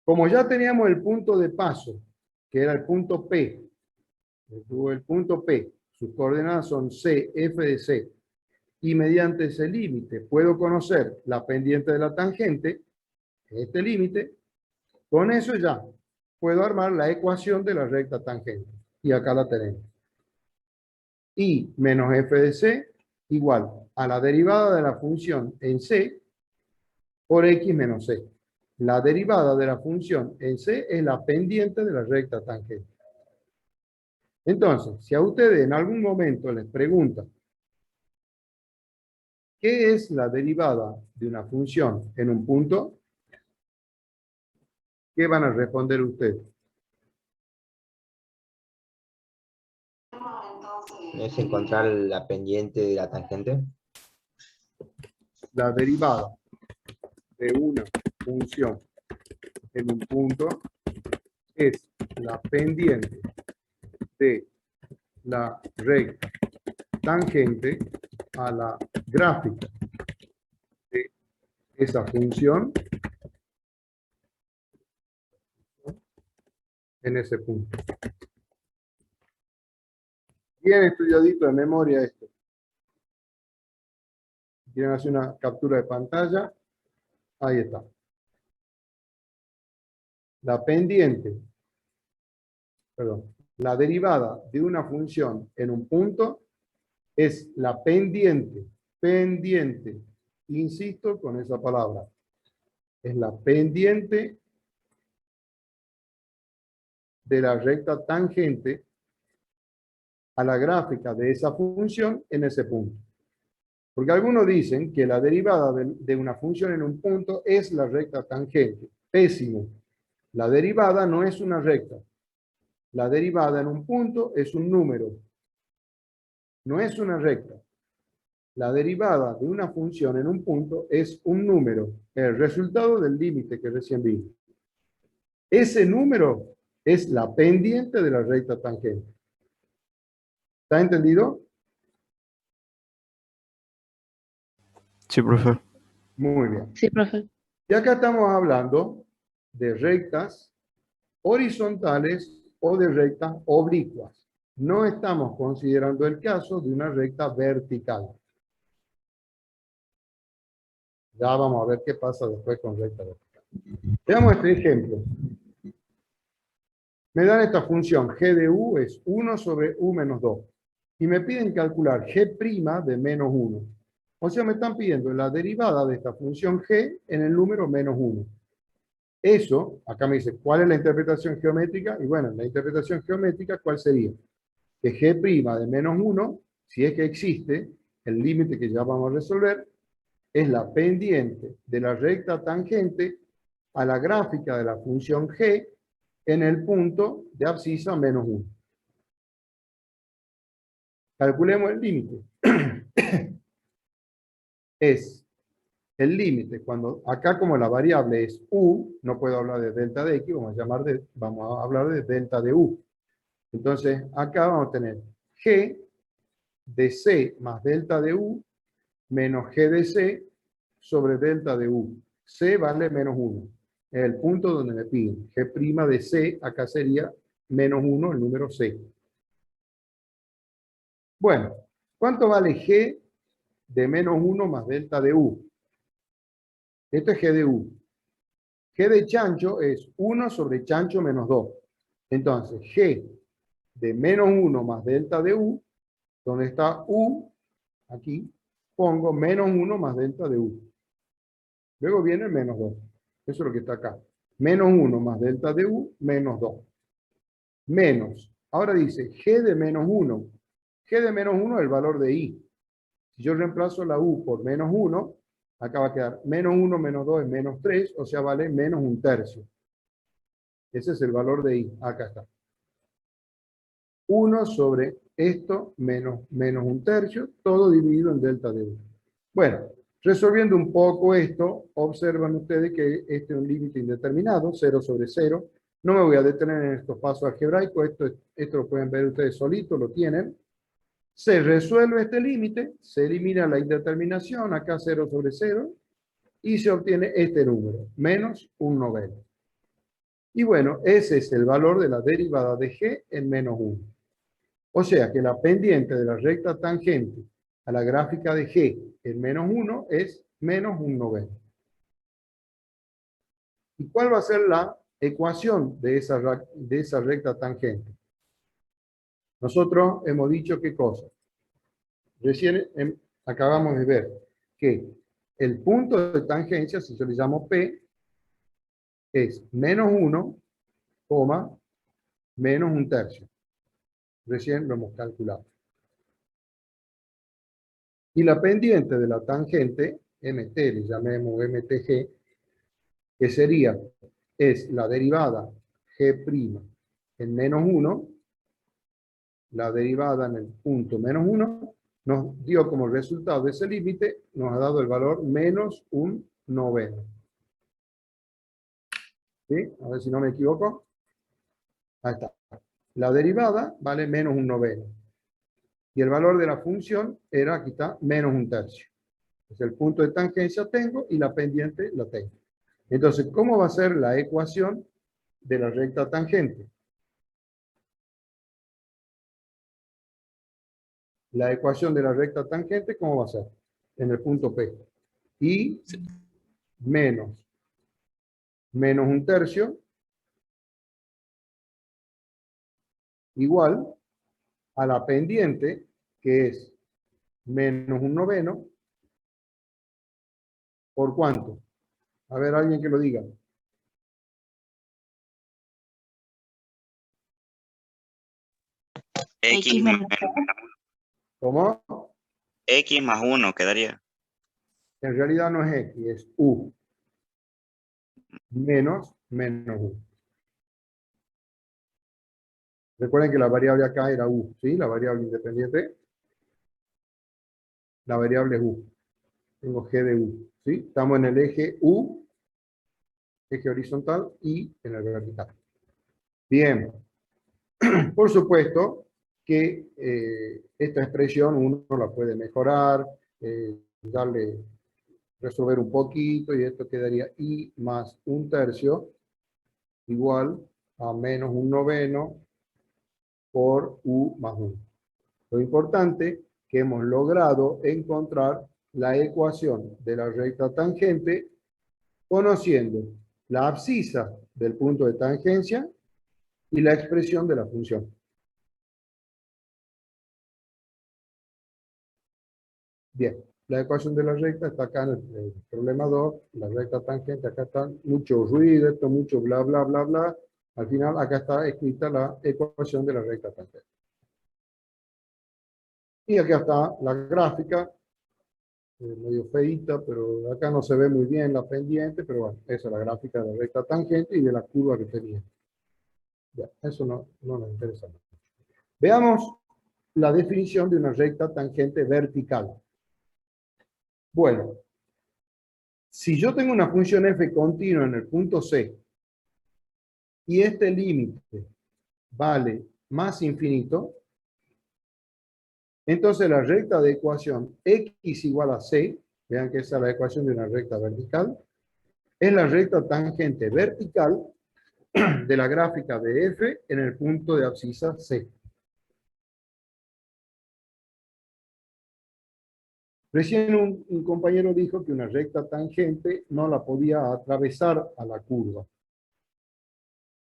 como ya teníamos el punto de paso, que era el punto P, el punto P, sus coordenadas son C, F de C, y mediante ese límite puedo conocer la pendiente de la tangente, este límite, con eso ya puedo armar la ecuación de la recta tangente. Y acá la tenemos. Y menos f de c igual a la derivada de la función en c por x menos c. La derivada de la función en c es la pendiente de la recta tangente. Entonces, si a ustedes en algún momento les preguntan ¿qué es la derivada de una función en un punto? ¿Qué van a responder ustedes? ¿Es encontrar la pendiente de la tangente? La derivada de una función en un punto es la pendiente de la recta tangente a la gráfica de esa función en ese punto. Bien estudiadito de memoria esto. ¿Quieren hacer una captura de pantalla? Ahí está. La pendiente, perdón, la derivada de una función en un punto es la pendiente, insisto con esa palabra, es la pendiente de la recta tangente a la gráfica de esa función en ese punto. Porque algunos dicen que la derivada de una función en un punto es la recta tangente. Pésimo. La derivada no es una recta. La derivada en un punto es un número. No es una recta. La derivada de una función en un punto es un número, el resultado del límite que recién vimos. Ese número es la pendiente de la recta tangente. ¿Está entendido? Sí, profe. Muy bien. Sí, profe. Y acá estamos hablando de rectas horizontales o de rectas oblicuas. No estamos considerando el caso de una recta vertical. Ya vamos a ver qué pasa después con recta vertical. Veamos este ejemplo. Me dan esta función g de u es 1 sobre u menos 2. Y me piden calcular g' de menos 1. O sea, me están pidiendo la derivada de esta función g en el número menos 1. Eso, acá me dice, ¿cuál es la interpretación geométrica? Y bueno, la interpretación geométrica, ¿cuál sería? Que g' de menos 1, si es que existe, el límite que ya vamos a resolver, es la pendiente de la recta tangente a la gráfica de la función g en el punto de abscisa menos 1. Calculemos el límite. Es el límite, cuando acá como la variable es u, no puedo hablar de delta de x, vamos a hablar de delta de u. Entonces, acá vamos a tener G de C más delta de U menos G de C sobre delta de U. C vale menos 1. Es el punto donde me piden. G' de C, acá sería menos 1, el número C. Bueno, ¿cuánto vale G de menos 1 más delta de U? Esto es G de U. G de chancho es 1 sobre chancho menos 2. Entonces, G de menos 1 más delta de U, donde está U, aquí, pongo menos 1 más delta de U. Luego viene el menos 2. Eso es lo que está acá. Menos 1 más delta de U, menos 2. Menos. Ahora dice G de menos 1. G de menos 1 es el valor de I. Si yo reemplazo la U por menos 1, acá va a quedar menos 1 menos 2 es menos 3, o sea, vale menos 1/3. Ese es el valor de I. Acá está. 1 sobre esto menos 1/3, todo dividido en delta de U. Bueno, resolviendo un poco esto, observan ustedes que este es un límite indeterminado, 0 sobre 0. No me voy a detener en estos pasos algebraicos, esto lo pueden ver ustedes solitos, lo tienen. Se resuelve este límite, se elimina la indeterminación, acá 0 sobre 0, y se obtiene este número, menos 1/9. Y bueno, ese es el valor de la derivada de G en menos 1. O sea que la pendiente de la recta tangente a la gráfica de G en menos 1 es menos 1/9. ¿Y cuál va a ser la ecuación de esa recta tangente? Nosotros hemos dicho qué cosa. Recién acabamos de ver que el punto de tangencia, si yo le llamo P, es menos 1, menos 1/3. Recién lo hemos calculado. Y la pendiente de la tangente, MT, le llamemos MTG, que sería, es la derivada G' en menos 1, la derivada en el punto menos 1, nos dio como resultado de ese límite, nos ha dado el valor menos 1/9. ¿Sí? A ver si no me equivoco. Ahí está. La derivada vale menos 1/9. Y el valor de la función era, aquí está, menos 1/3. Es el punto de tangencia tengo y la pendiente la tengo. Entonces, ¿cómo va a ser la ecuación de la recta tangente? La ecuación de la recta tangente, ¿cómo va a ser? En el punto P. Y menos 1/3 igual a la pendiente, que es menos 1/9, ¿por cuánto? A ver, alguien que lo diga. X más, ¿Cómo? X más 1 quedaría. En realidad no es X, es U. Menos 1. Recuerden que la variable acá era U, ¿sí? La variable independiente. La variable es U. Tengo G de U, ¿sí? Estamos en el eje U, eje horizontal, y en el vertical. Bien. Por supuesto que esta expresión uno la puede mejorar, resolver un poquito, y esto quedaría I más 1/3 igual a menos 1/9 por U más 1. Lo importante es que hemos logrado encontrar la ecuación de la recta tangente conociendo la abscisa del punto de tangencia y la expresión de la función. Bien, la ecuación de la recta está acá en el problema 2, la recta tangente, acá está mucho ruido, esto mucho bla, bla, bla, bla. Al final acá está escrita la ecuación de la recta tangente. Y acá está la gráfica, medio feíta, pero acá no se ve muy bien la pendiente, pero bueno, esa es la gráfica de la recta tangente y de la curva que tenía. Ya, eso no nos interesa mucho. Veamos la definición de una recta tangente vertical. Bueno, si yo tengo una función f continua en el punto C y este límite vale más infinito, entonces la recta de ecuación x igual a c, vean que esa es la ecuación de una recta vertical, es la recta tangente vertical de la gráfica de f en el punto de abscisa c. Recién un compañero dijo que una recta tangente no la podía atravesar a la curva.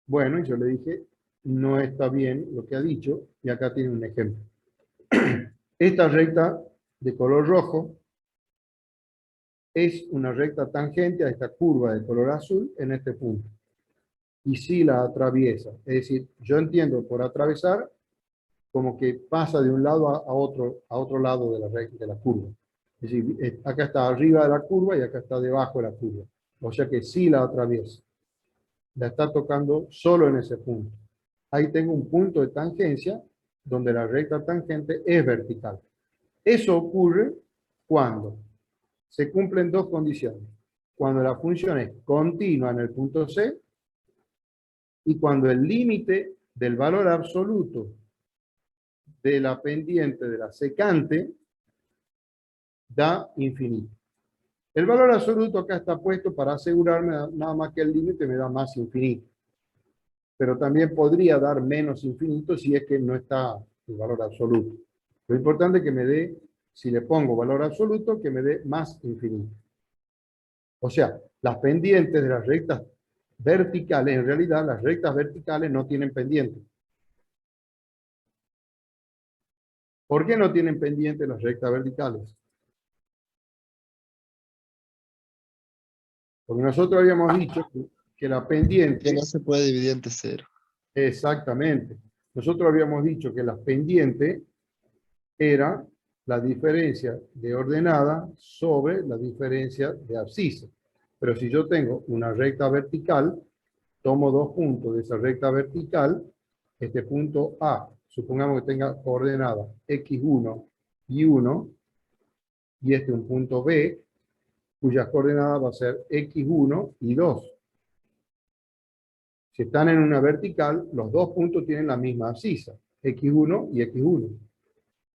Bueno, y yo le dije, no está bien lo que ha dicho, y acá tiene un ejemplo. Esta recta de color rojo es una recta tangente a esta curva de color azul en este punto. Y sí la atraviesa. Es decir, yo entiendo por atravesar como que pasa de un lado a otro lado de la curva. Es decir, acá está arriba de la curva y acá está debajo de la curva. O sea que sí la atraviesa. La está tocando solo en ese punto. Ahí tengo un punto de tangencia donde la recta tangente es vertical. Eso ocurre cuando se cumplen dos condiciones. Cuando la función es continua en el punto C y cuando el límite del valor absoluto de la pendiente de la secante da infinito. El valor absoluto acá está puesto para asegurarme nada más que el límite me da más infinito. Pero también podría dar menos infinito si es que no está el valor absoluto. Lo importante es que me dé, si le pongo valor absoluto, que me dé más infinito. O sea, las pendientes de las rectas verticales, en realidad las rectas verticales no tienen pendientes. ¿Por qué no tienen pendientes las rectas verticales? Porque nosotros habíamos dicho que la pendiente... Que no se puede dividir entre cero. Exactamente. Nosotros habíamos dicho que la pendiente era la diferencia de ordenada sobre la diferencia de abscisa. Pero si yo tengo una recta vertical, tomo dos puntos de esa recta vertical, este punto A, supongamos que tenga coordenada x1 y 1, y este un punto B, cuyas coordenadas va a ser x1 y 2. Si están en una vertical, los dos puntos tienen la misma abscisa, x1 y x1.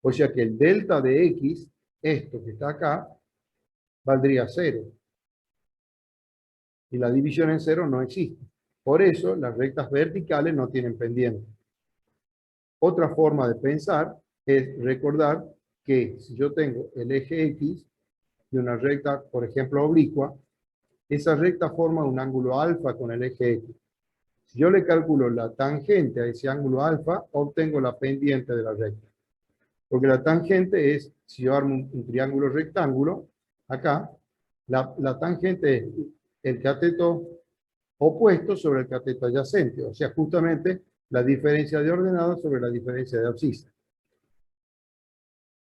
O sea que el delta de x, esto que está acá, valdría 0. Y la división en 0 no existe. Por eso las rectas verticales no tienen pendiente. Otra forma de pensar es recordar que si yo tengo el eje X y una recta, por ejemplo, oblicua, esa recta forma un ángulo alfa con el eje X. Si yo le calculo la tangente a ese ángulo alfa, obtengo la pendiente de la recta. Porque la tangente es, si yo armo un triángulo rectángulo, acá, la tangente es el cateto opuesto sobre el cateto adyacente. O sea, justamente la diferencia de ordenada sobre la diferencia de abscisa.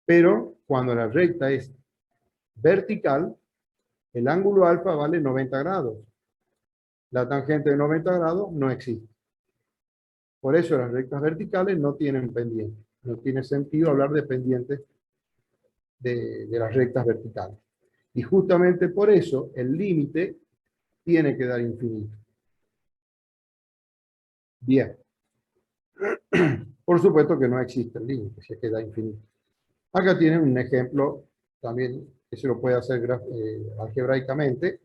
Pero cuando la recta es vertical, el ángulo alfa vale 90 grados. La tangente de 90 grados no existe. Por eso las rectas verticales no tienen pendiente. No tiene sentido hablar de pendientes de las rectas verticales. Y justamente por eso el límite tiene que dar infinito. Bien. Por supuesto que no existe el límite, si es que da infinito. Acá tienen un ejemplo también que se lo puede hacer algebraicamente.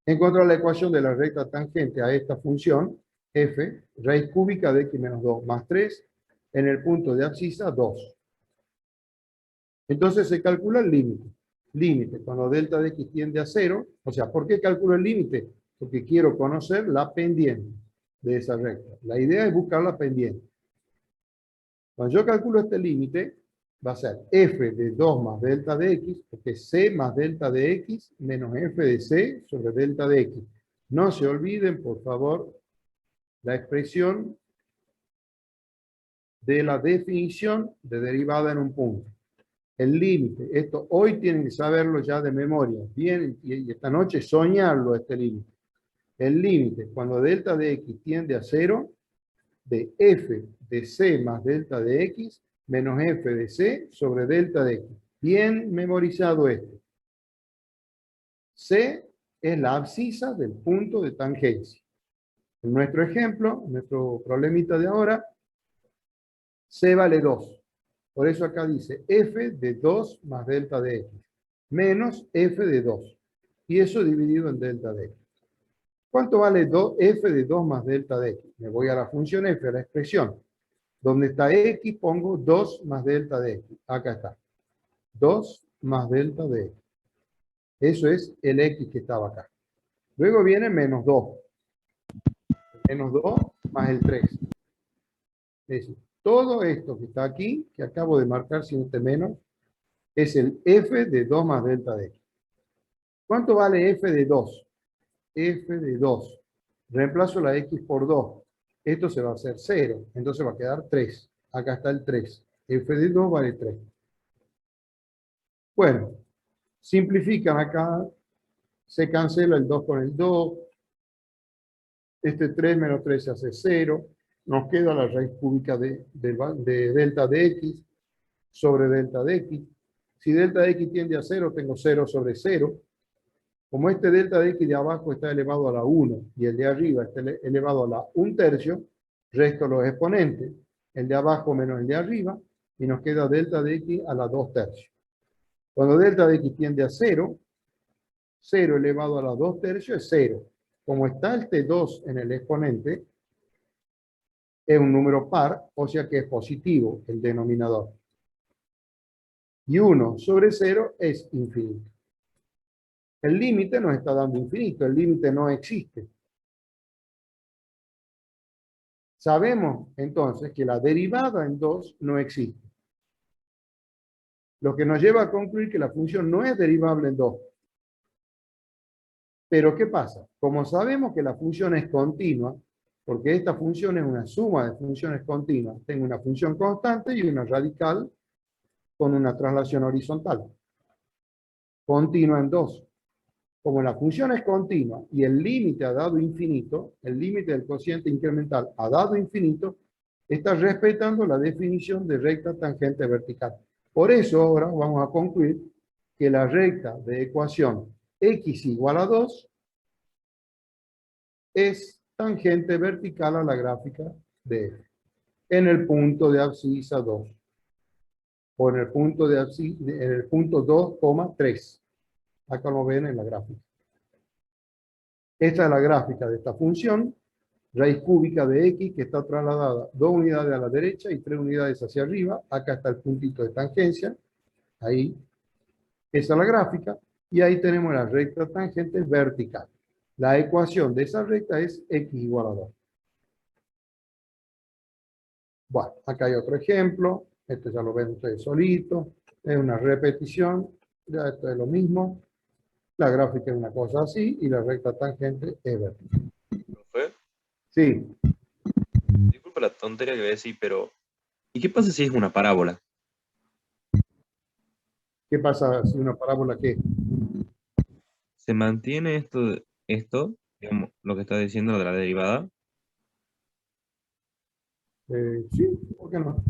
Encontrar la ecuación de la recta tangente a esta función, f, raíz cúbica de x menos 2 más 3, en el punto de abscisa 2. Entonces se calcula el límite. Límite, cuando delta de x tiende a 0, o sea, ¿por qué calculo el límite? Porque quiero conocer la pendiente de esa recta. La idea es buscar la pendiente. Cuando yo calculo este límite, va a ser f de 2 más delta de x, porque c más delta de x menos f de c sobre delta de x. No se olviden, por favor, la expresión de la definición de derivada en un punto. El límite, esto hoy tienen que saberlo ya de memoria, bien, y esta noche soñarlo este límite. El límite, cuando delta de x tiende a 0, de f de c más delta de x menos f de c sobre delta de x. Bien memorizado esto. C es la abscisa del punto de tangencia. En nuestro ejemplo, en nuestro problemita de ahora, C vale 2. Por eso acá dice f de 2 más delta de x, menos f de 2. Y eso dividido en delta de x. ¿Cuánto vale f de 2 más delta de x? Me voy a la función f, a la expresión. Donde está x pongo 2 más delta de x. Acá está. 2 más delta de x. Eso es el x que estaba acá. Luego viene menos 2. Menos 2 más el 3. Es decir, todo esto que está aquí, que acabo de marcar sin este menos, es el f de 2 más delta de x. ¿Cuánto vale f de 2? F de 2. Reemplazo la x por 2. Esto se va a hacer 0. Entonces va a quedar 3. Acá está el 3. F de 2 vale 3. Bueno, simplifican acá. Se cancela el 2 con el 2. Este 3 menos 3 se hace 0. Nos queda la raíz cúbica de delta de x sobre delta de x. Si delta de x tiende a 0, tengo 0 sobre 0. Como este delta de x de abajo está elevado a la 1 y el de arriba está elevado a la 1/3, resto los exponentes, el de abajo menos el de arriba, y nos queda delta de x a la 2/3. Cuando delta de x tiende a 0, 0 elevado a la 2/3 es 0. Como está el T2 en el exponente, es un número par, o sea que es positivo el denominador. Y 1 sobre 0 es infinito. El límite nos está dando infinito, el límite no existe. Sabemos entonces que la derivada en 2 no existe. Lo que nos lleva a concluir que la función no es derivable en 2. Pero ¿qué pasa? Como sabemos que la función es continua, porque esta función es una suma de funciones continuas, tengo una función constante y una radical con una traslación horizontal. Continua en 2. Como la función es continua y el límite ha dado infinito, el límite del cociente incremental ha dado infinito, está respetando la definición de recta tangente vertical. Por eso ahora vamos a concluir que la recta de ecuación x igual a 2 es tangente vertical a la gráfica de f en el punto de abscisa 2 o en el punto de abscisa, en el punto 2,3. Acá lo ven en la gráfica. Esta es la gráfica de esta función, raíz cúbica de x que está trasladada 2 unidades a la derecha y 3 unidades hacia arriba. Acá está el puntito de tangencia. Ahí. Esa es la gráfica. Y ahí tenemos la recta tangente vertical. La ecuación de esa recta es x igual a 2. Bueno, acá hay otro ejemplo. Este ya lo ven ustedes solito. Es una repetición. Ya esto es lo mismo. La gráfica es una cosa así y la recta tangente es vertical. ¿Profe? Sí. Disculpa la tontería que voy a decir, pero ¿y qué pasa si es una parábola? ¿Qué pasa si una parábola qué? ¿Se mantiene esto, digamos, lo que está diciendo de la derivada? Sí, ¿por qué no?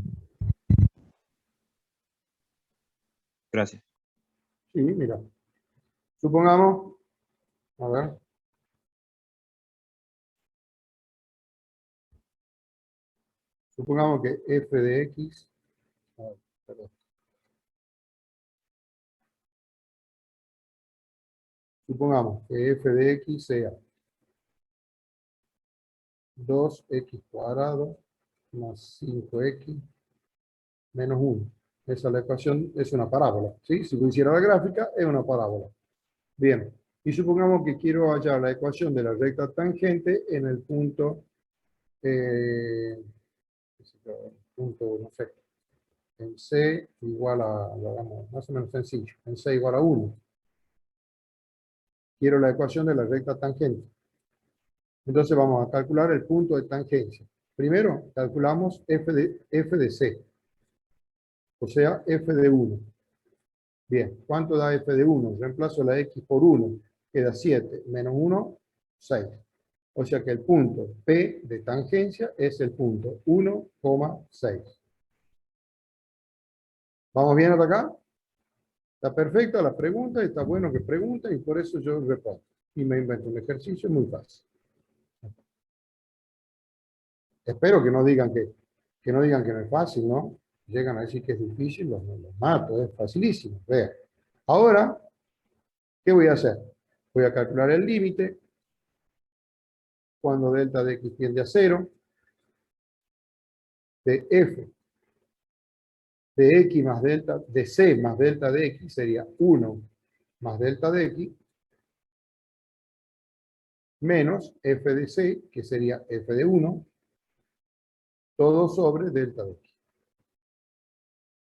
Gracias. Sí, mira. Supongamos, a ver. Supongamos que f de x, a ver, perdón. Supongamos que f de x sea 2x cuadrado más 5x menos 1. Esa es la ecuación, es una parábola. ¿Sí? Si yo hiciera la gráfica, es una parábola. Bien. Y supongamos que quiero hallar la ecuación de la recta tangente en el punto, no sé, en C igual a, lo hagamos más o menos sencillo, en C igual a 1. Quiero la ecuación de la recta tangente. Entonces vamos a calcular el punto de tangencia. Primero calculamos f de C, o sea, f de 1. Bien, ¿cuánto da f de 1? Reemplazo la x por 1, queda 7, menos 1, 6. O sea que el punto P de tangencia es el punto 1,6. ¿Vamos bien hasta acá? Está perfecta la pregunta, está bueno que pregunten y por eso yo respondo. Y me invento un ejercicio muy fácil. Espero que no digan que Que no digan que no es fácil, ¿no? Llegan a decir que es difícil, los mato, es facilísimo. Vean. Ahora, ¿qué voy a hacer? Voy a calcular el límite cuando delta de x tiende a 0 de f de x más delta, de c más delta de x sería 1 más delta de x menos f de c, que sería f de 1, todo sobre delta de x.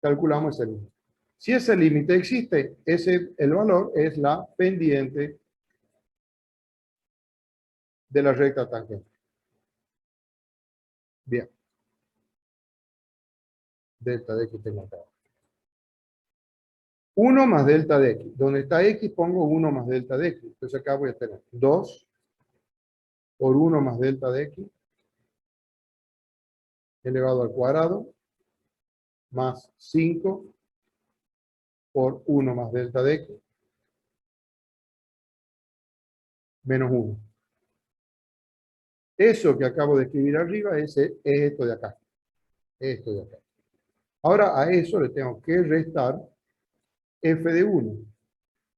Calculamos ese límite. Si ese límite existe, el valor es la pendiente de la recta tangente. Bien. Delta de x tengo acá. 1 más delta de x. Donde está x pongo 1 más delta de x. Entonces acá voy a tener 2 por 1 más delta de x elevado al cuadrado más 5 por 1 más delta de x menos 1. Eso que acabo de escribir arriba es esto de acá. Esto de acá. Ahora a eso le tengo que restar f de 1.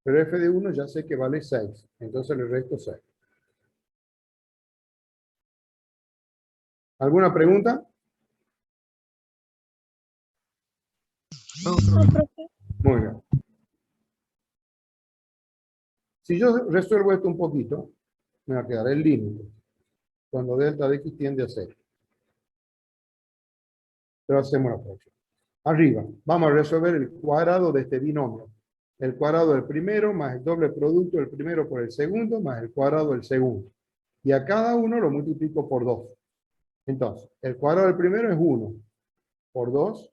Pero f de 1 ya sé que vale 6. Entonces le resto 6. ¿Alguna pregunta? Muy bien. Si yo resuelvo esto un poquito, me va a quedar el límite cuando delta de x tiende a 0. Pero hacemos la fracción. Arriba, vamos a resolver el cuadrado de este binomio. El cuadrado del primero más el doble producto del primero por el segundo más el cuadrado del segundo. Y a cada uno lo multiplico por 2. Entonces, el cuadrado del primero es 1. Por 2,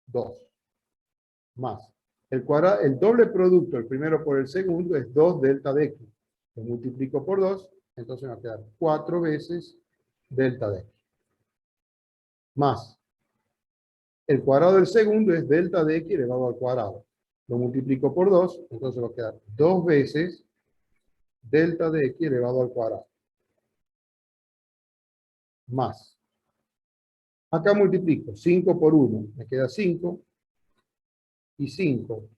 2. Más. El doble producto, el primero por el segundo, es 2 delta de x. Lo multiplico por 2, entonces me va a quedar 4 veces delta de x. Más. El cuadrado del segundo es delta de x elevado al cuadrado. Lo multiplico por 2, entonces va a quedar 2 veces delta de x elevado al cuadrado. Más. Acá multiplico 5 por 1, me queda 5. Y 5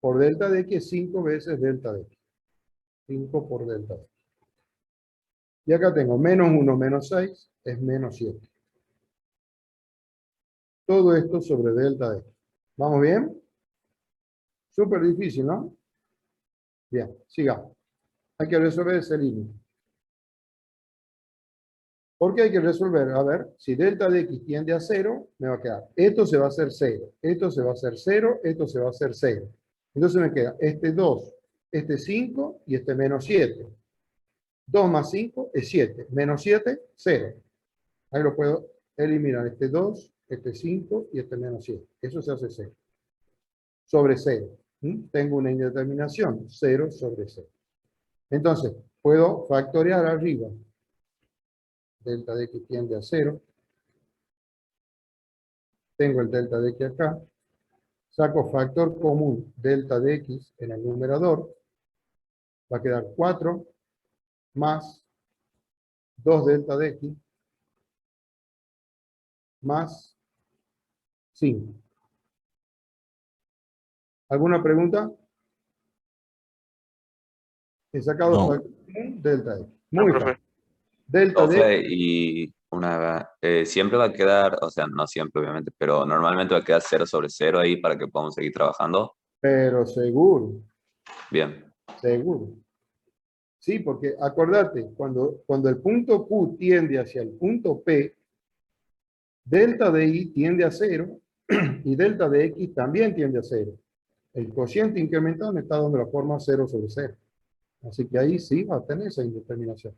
por delta de x es 5 veces delta de x. 5 por delta de x. Y acá tengo menos 1 menos 6 es menos 7. Todo esto sobre delta de x. ¿Vamos bien? Súper difícil, ¿no? Bien, sigamos. Hay que resolver ese límite. ¿Por qué hay que resolver? A ver, si delta de x tiende a 0, me va a quedar. Esto se va a hacer 0, esto se va a hacer 0, esto se va a hacer 0. Entonces me queda este 2, este 5 y este menos 7. 2 más 5 es 7. Menos 7, 0. Ahí lo puedo eliminar. Este 2, este 5 y este menos 7. Eso se hace 0. Sobre 0. Tengo una indeterminación. 0 sobre 0. Entonces, puedo factorear arriba. Delta de x tiende a 0. Tengo el delta de x acá. Saco factor común delta de x en el numerador. Va a quedar 4 más 2 delta de x más 5. ¿Alguna pregunta? He sacado No. factor común delta de x. Muy fácil. Delta Profe, de y siempre va a quedar, o sea, no siempre obviamente, pero normalmente va a quedar 0 sobre 0 ahí para que podamos seguir trabajando. pero seguro. Bien. Seguro. Sí, porque acordate, cuando el punto Q tiende hacia el punto P, delta de I tiende a 0 y delta de X también tiende a 0. El cociente incremental me está dando la forma 0 sobre 0. Así que ahí sí va a tener esa indeterminación.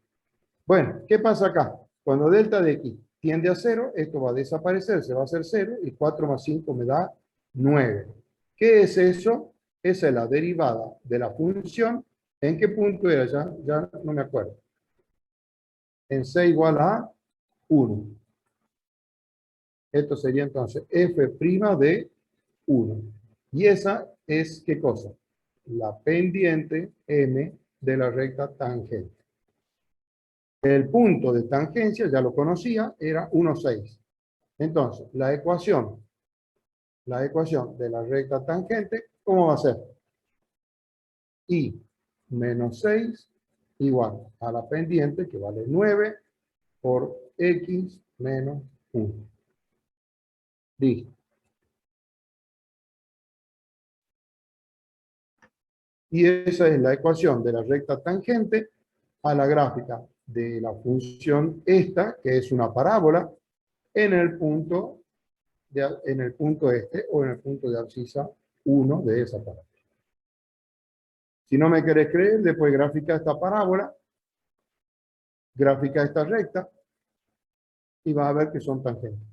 Bueno, ¿qué pasa acá? Cuando delta de X tiende a 0, esto va a desaparecer, se va a hacer 0 y 4 más 5 me da 9. ¿Qué es eso? Esa es la derivada de la función. ¿En qué punto era? Ya no me acuerdo. En C igual a 1. Esto sería entonces f' de 1. Y esa es, ¿qué cosa? La pendiente m de la recta tangente. El punto de tangencia, ya lo conocía, era 1,6. Entonces, la ecuación de la recta tangente, ¿cómo va a ser? Y menos 6 igual a la pendiente, que vale 9, por x menos 1. Listo. Y esa es la ecuación de la recta tangente a la gráfica de la función esta, que es una parábola, en el punto este o en el punto de abscisa 1 de esa parábola. Si no me querés creer, después gráfica esta parábola, gráfica esta recta, y vas a ver que son tangentes.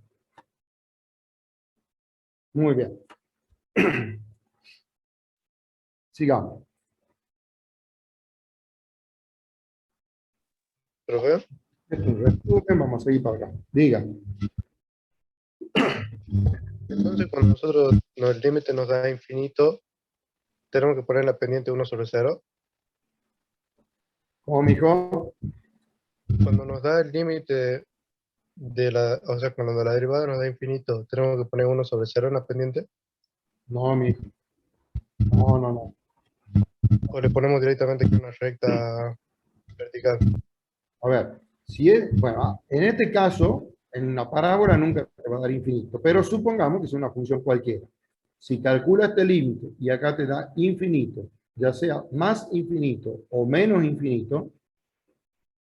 Muy bien. Sigamos. ¿Profe? Esto es un resumen, vamos a seguir para acá. Diga. Entonces, cuando nosotros el límite nos da infinito, tenemos que poner la pendiente 1 sobre 0. ¿Cómo, mijo? Cuando nos da el límite de la, o sea, cuando la derivada nos da infinito, tenemos que poner 1 sobre 0 en la pendiente. No, mijo. No. O le ponemos directamente aquí una recta vertical. A ver, si es, bueno, en este caso, en una parábola nunca te va a dar infinito, pero supongamos que es una función cualquiera. Si calcula este límite y acá te da infinito, ya sea más infinito o menos infinito,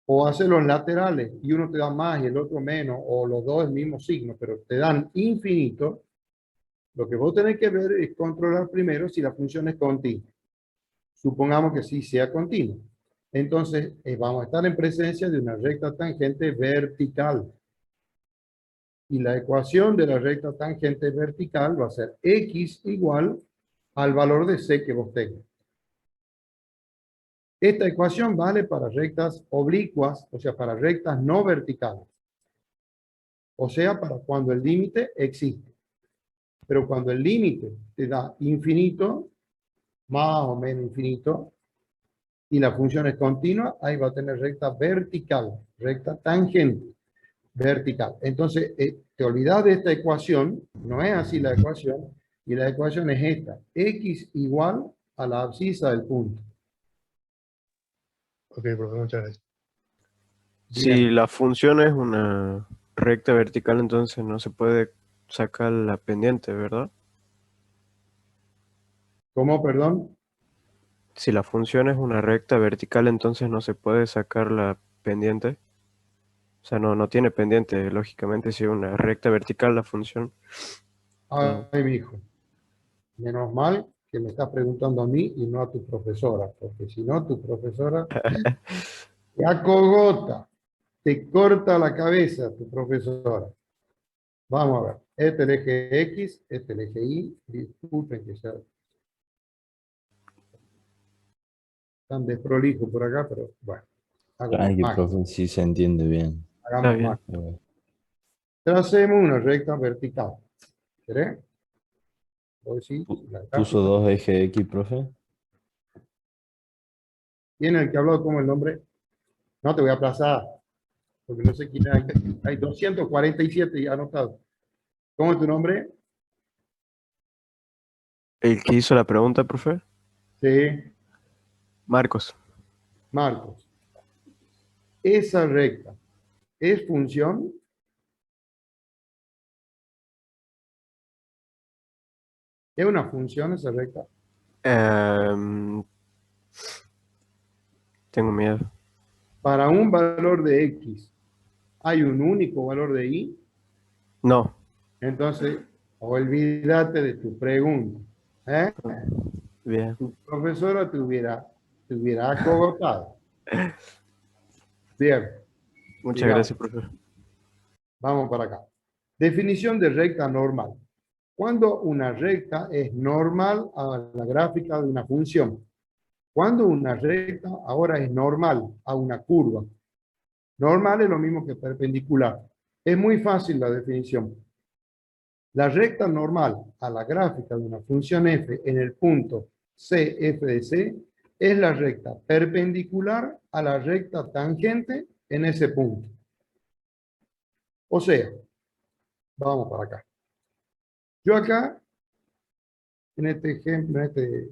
o hace los laterales y uno te da más y el otro menos, o los dos el mismo signo, pero te dan infinito, lo que vos tenés que ver es controlar primero si la función es continua. Supongamos que sí sea continua. Entonces, vamos a estar en presencia de una recta tangente vertical. Y la ecuación de la recta tangente vertical va a ser x igual al valor de c que vos tengas. Esta ecuación vale para rectas oblicuas, o sea, para rectas no verticales. O sea, para cuando el límite existe. Pero cuando el límite te da infinito, más o menos infinito, y la función es continua, ahí va a tener recta vertical, recta tangente vertical. Entonces, te olvidas de esta ecuación, no es así la ecuación, y la ecuación es esta, x igual a la abscisa del punto. Ok, profe, muchas gracias. Si la función es una recta vertical, entonces no se puede sacar la pendiente, ¿verdad? ¿Cómo, perdón? Si la función es una recta vertical, entonces no se puede sacar la pendiente. O sea, no tiene pendiente, lógicamente, si es una recta vertical la función. Ay, mi hijo. Menos mal que me estás preguntando a mí y no a tu profesora, porque si no, tu profesora te acogota, te corta la cabeza tu profesora. Vamos a ver. Este es el eje X, este es el eje Y. Disculpen que sea tan desprolijo por acá, pero bueno. Tranqui, profe, sí se entiende bien. Hagamos más. Tracemos una recta vertical. ¿Querés? Hoy sí. ¿Puso dos ejes X, profe? ¿Tiene el que habló como el nombre? No te voy a aplazar, porque no sé quién hay. Hay 247 ya anotados. ¿Cómo es tu nombre? ¿El que hizo la pregunta, profe? Sí. Marcos. Marcos. Esa recta es función. ¿Es una función esa recta? Tengo miedo. Para un valor de X, ¿hay un único valor de Y? No. Entonces, olvídate de tu pregunta. ¿Eh? Bien. Tu profesora te hubiera acogotado. Bien. Muchas Digamos. gracias, profe. Vamos para acá. Definición de recta normal. Cuando una recta es normal a la gráfica de una función. Cuando una recta ahora es normal a una curva. Normal es lo mismo que perpendicular. Es muy fácil la definición. La recta normal a la gráfica de una función f en el punto C, f de C, es la recta perpendicular a la recta tangente en ese punto. O sea, Vamos para acá. Yo acá, en este ejemplo, en este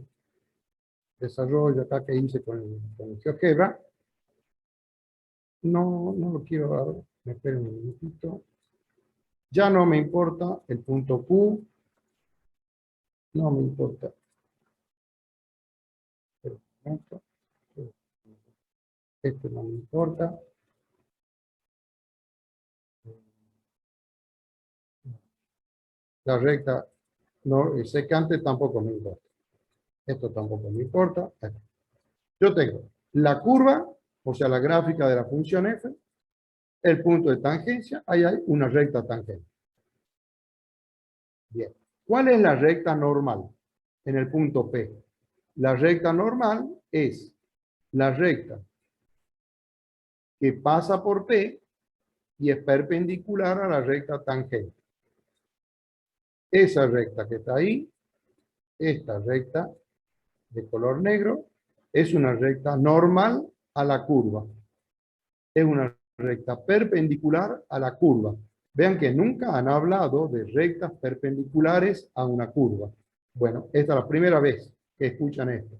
desarrollo acá que hice con el GeoGebra, no lo quiero dar, me espero un minutito. Ya no me importa el punto Q, no me importa. Este no me importa. La recta no, secante tampoco me importa. Esto tampoco me importa. Yo tengo la curva, o sea, la gráfica de la función f, el punto de tangencia, ahí hay una recta tangente. Bien. ¿Cuál es la recta normal en el punto P? La recta normal es la recta que pasa por P y es perpendicular a la recta tangente. Esa recta que está ahí, esta recta de color negro, es una recta normal a la curva. Es una recta perpendicular a la curva. Vean que nunca han hablado de rectas perpendiculares a una curva. Bueno, esta es la primera vez que escuchan esto.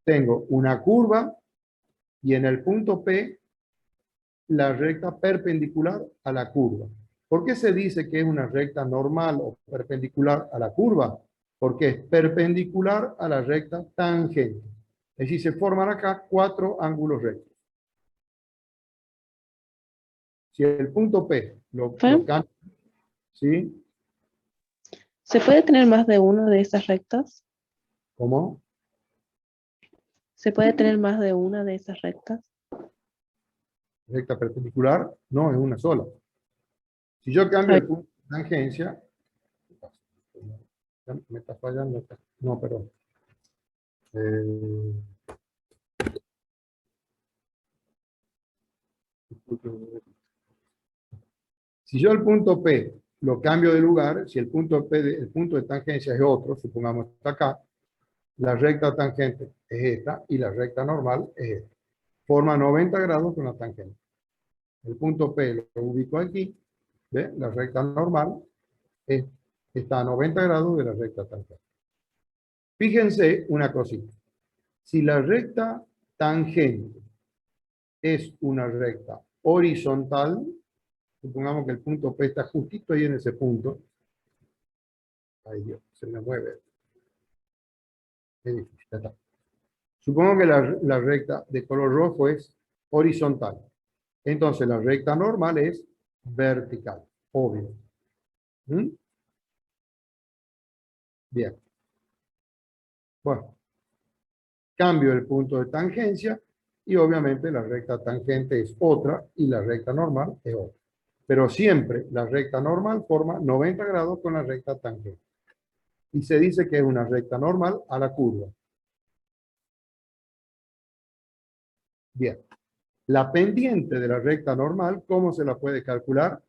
Tengo una curva y en el punto P la recta perpendicular a la curva. ¿Por qué se dice que es una recta normal o perpendicular a la curva? Porque es perpendicular a la recta tangente. Es decir, se forman acá 4 ángulos rectos. Si el punto P lo cambia, ¿sí? ¿Se puede tener más de una de esas rectas? ¿Cómo? ¿Se puede tener más de una de esas rectas? Recta perpendicular, no, es una sola. Si yo cambio el punto de tangencia, me está fallando acá. No, perdón. Si yo el punto P lo cambio de lugar, si el punto P, el punto de tangencia es otro, supongamos está acá, la recta tangente es esta y la recta normal es esta. Forma 90 grados con la tangente. El punto P lo ubico aquí, ¿ve? La recta normal está a 90 grados de la recta tangente. Fíjense una cosita. Si la recta tangente es una recta horizontal, supongamos que el punto P está justito ahí en ese punto. Ay Dios, se me mueve. Es difícil, ya está. Supongo que la recta de color rojo es horizontal. Entonces la recta normal es vertical, obvio. ¿Mm? Bien. Bueno. Cambio el punto de tangencia y obviamente la recta tangente es otra y la recta normal es otra. Pero siempre la recta normal forma 90 grados con la recta tangente. Y se dice que es una recta normal a la curva. Bien. La pendiente de la recta normal, ¿cómo se la puede calcular?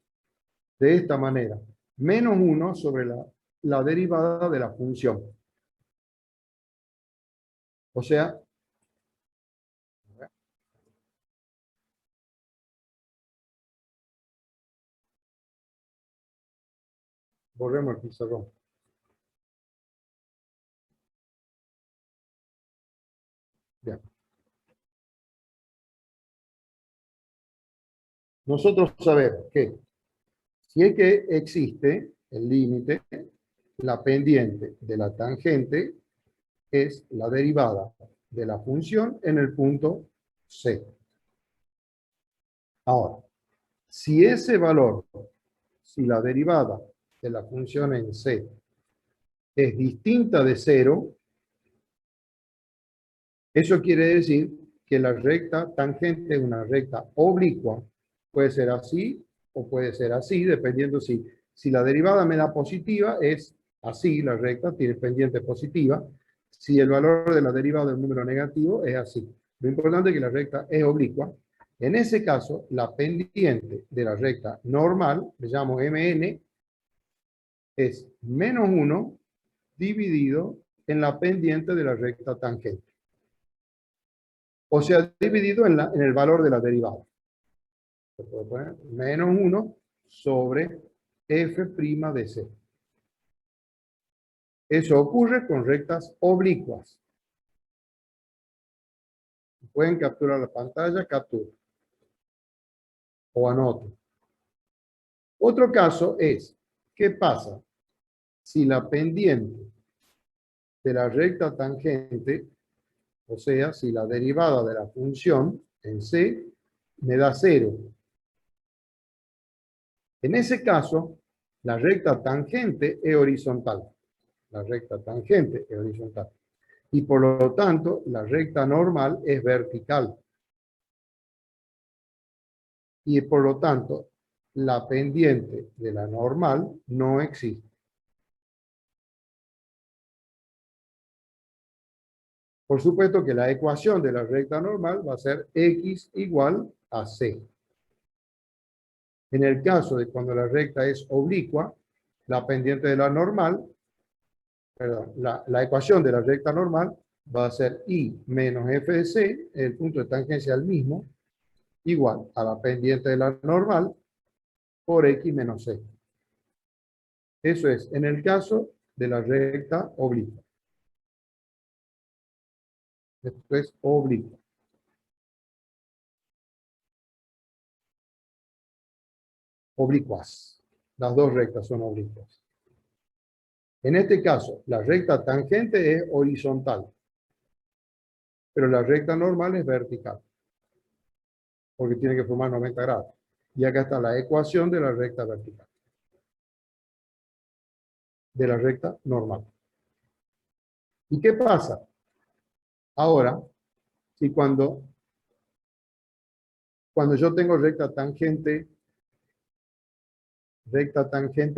De esta manera. Menos 1 sobre la derivada de la función. O sea, borremos el pizarrón. Bien. Nosotros sabemos que si es que existe el límite, la pendiente de la tangente es la derivada de la función en el punto C. Ahora, si ese valor, si la derivada de la función en C es distinta de 0, eso quiere decir que la recta tangente es una recta oblicua. Puede ser así o puede ser así, dependiendo si la derivada me da positiva, es así, la recta tiene pendiente positiva. Si el valor de la derivada del número negativo es así. Lo importante es que la recta es oblicua. En ese caso, la pendiente de la recta normal, le llamo MN, es menos 1 dividido en la pendiente de la recta tangente. O sea, dividido en el valor de la derivada. Se puede poner menos 1 sobre f' de c. Eso ocurre con rectas oblicuas. Pueden capturar la pantalla, captura. O anoten. Otro caso es, ¿qué pasa si la pendiente de la recta tangente, o sea, si la derivada de la función en C me da 0? En ese caso, la recta tangente es horizontal. La recta tangente es horizontal. Y por lo tanto, la recta normal es vertical. Y por lo tanto, la pendiente de la normal no existe. Por supuesto que la ecuación de la recta normal va a ser x igual a c. En el caso de cuando la recta es oblicua, la pendiente de la normal, perdón, la ecuación de la recta normal va a ser y menos f de c, el punto de tangencia al mismo, igual a la pendiente de la normal por x menos c. Eso es en el caso de la recta oblicua. Esto es oblicua. Oblicuas. Las dos rectas son oblicuas. En este caso, la recta tangente es horizontal, pero la recta normal es vertical, porque tiene que formar 90 grados. Y acá está la ecuación de la recta vertical, de la recta normal. ¿Y qué pasa? Ahora, si cuando yo tengo recta tangente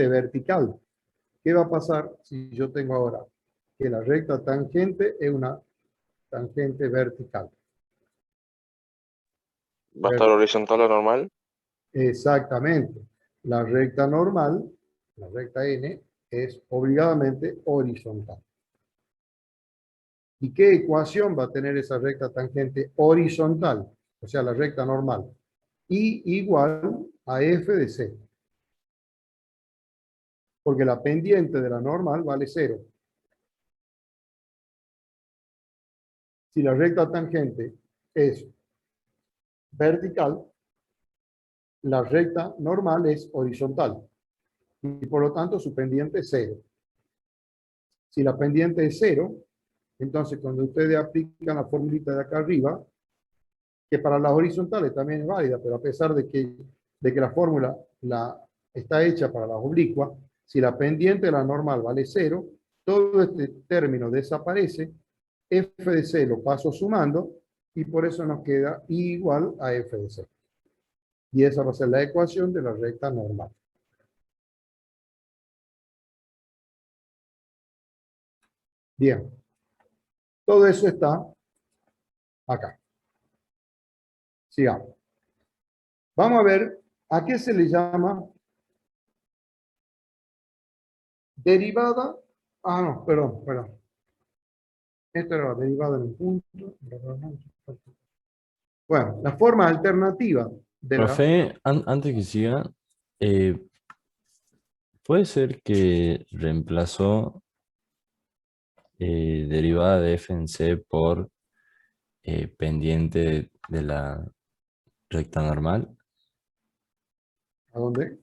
vertical, ¿qué va a pasar si yo tengo ahora que la recta tangente es una tangente vertical? ¿Va a estar horizontal o normal? Exactamente. La recta normal, la recta n, es obligadamente horizontal. ¿Y qué ecuación va a tener esa recta tangente horizontal? O sea, la recta normal. Y igual a f de c. Porque la pendiente de la normal vale 0. Si la recta tangente es vertical, la recta normal es horizontal. Y por lo tanto su pendiente es 0. Si la pendiente es 0, entonces cuando ustedes aplican la formulita de acá arriba, que para las horizontales también es válida, pero a pesar de que la fórmula está hecha para las oblicuas, si la pendiente de la normal vale 0, todo este término desaparece, f de c lo paso sumando, y por eso nos queda I igual a f de c. Y esa va a ser la ecuación de la recta normal. Bien. Todo eso está acá. Sigamos. Vamos a ver a qué se le llama derivada. Ah, no, perdón. Esta era la derivada en un punto. Bueno, la forma alternativa de la... Profe, antes que siga, ¿puede ser que reemplazó derivada de f en c por pendiente de la recta normal? ¿A dónde?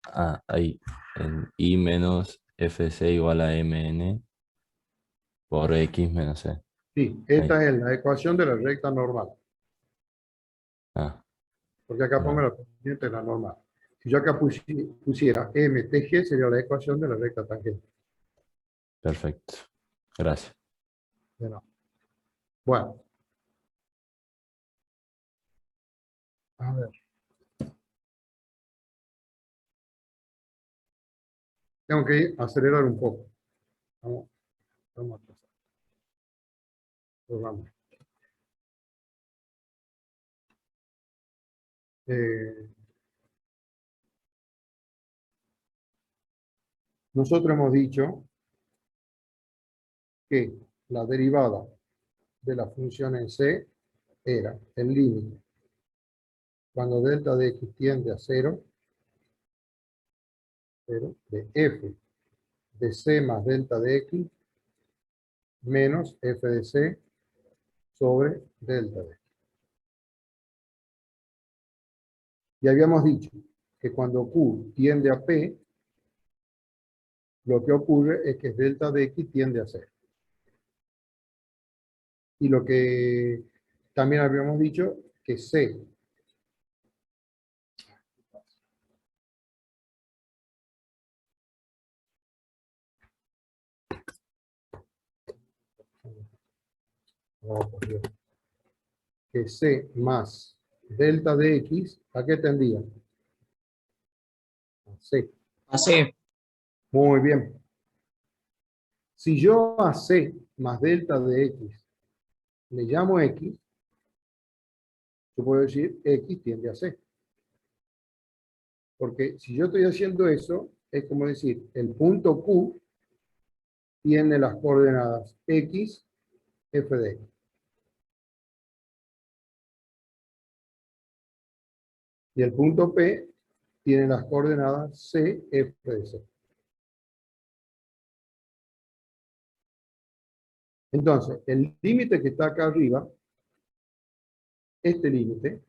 Ah, ahí, en I menos fc igual a mn por x menos c. Sí, esta es la ecuación de la recta normal. Ah, Porque acá pongo la pendiente de la normal. Si yo acá pusiera mtg, sería la ecuación de la recta tangente. perfecto. Gracias. Bueno. A ver. Tengo que acelerar un poco. Vamos a pasar. Pues vamos. Nosotros hemos dicho que la derivada de la función en C era el límite cuando delta de x tiende a 0 0 de f de c más delta de x menos f de c sobre delta de x. Y habíamos dicho que cuando Q tiende a P, lo que ocurre es que delta de X tiende a 0. Y lo que también habíamos dicho, que C que C más delta de X, ¿a qué tendría? A C. A C. Muy bien. Si yo a C más delta de X le llamo X, yo puedo decir X tiende a C. Porque si yo estoy haciendo eso, es como decir, el punto Q tiene las coordenadas X, F de X. Y el punto P tiene las coordenadas C, F de C. Entonces, el límite que está acá arriba, este límite,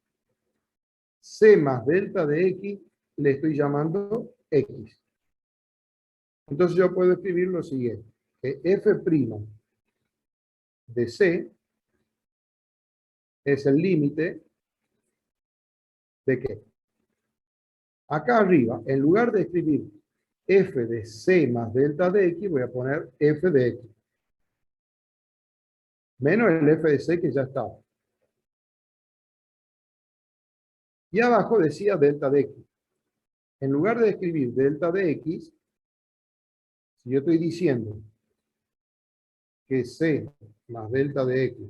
C más delta de X, le estoy llamando X. Entonces yo puedo escribir lo siguiente, que F' de C es el límite ¿de qué? Acá arriba, en lugar de escribir F de C más delta de X, voy a poner F de X. Menos el F de C que ya estaba. Y abajo decía delta de X. En lugar de escribir delta de X, si yo estoy diciendo que C más delta de X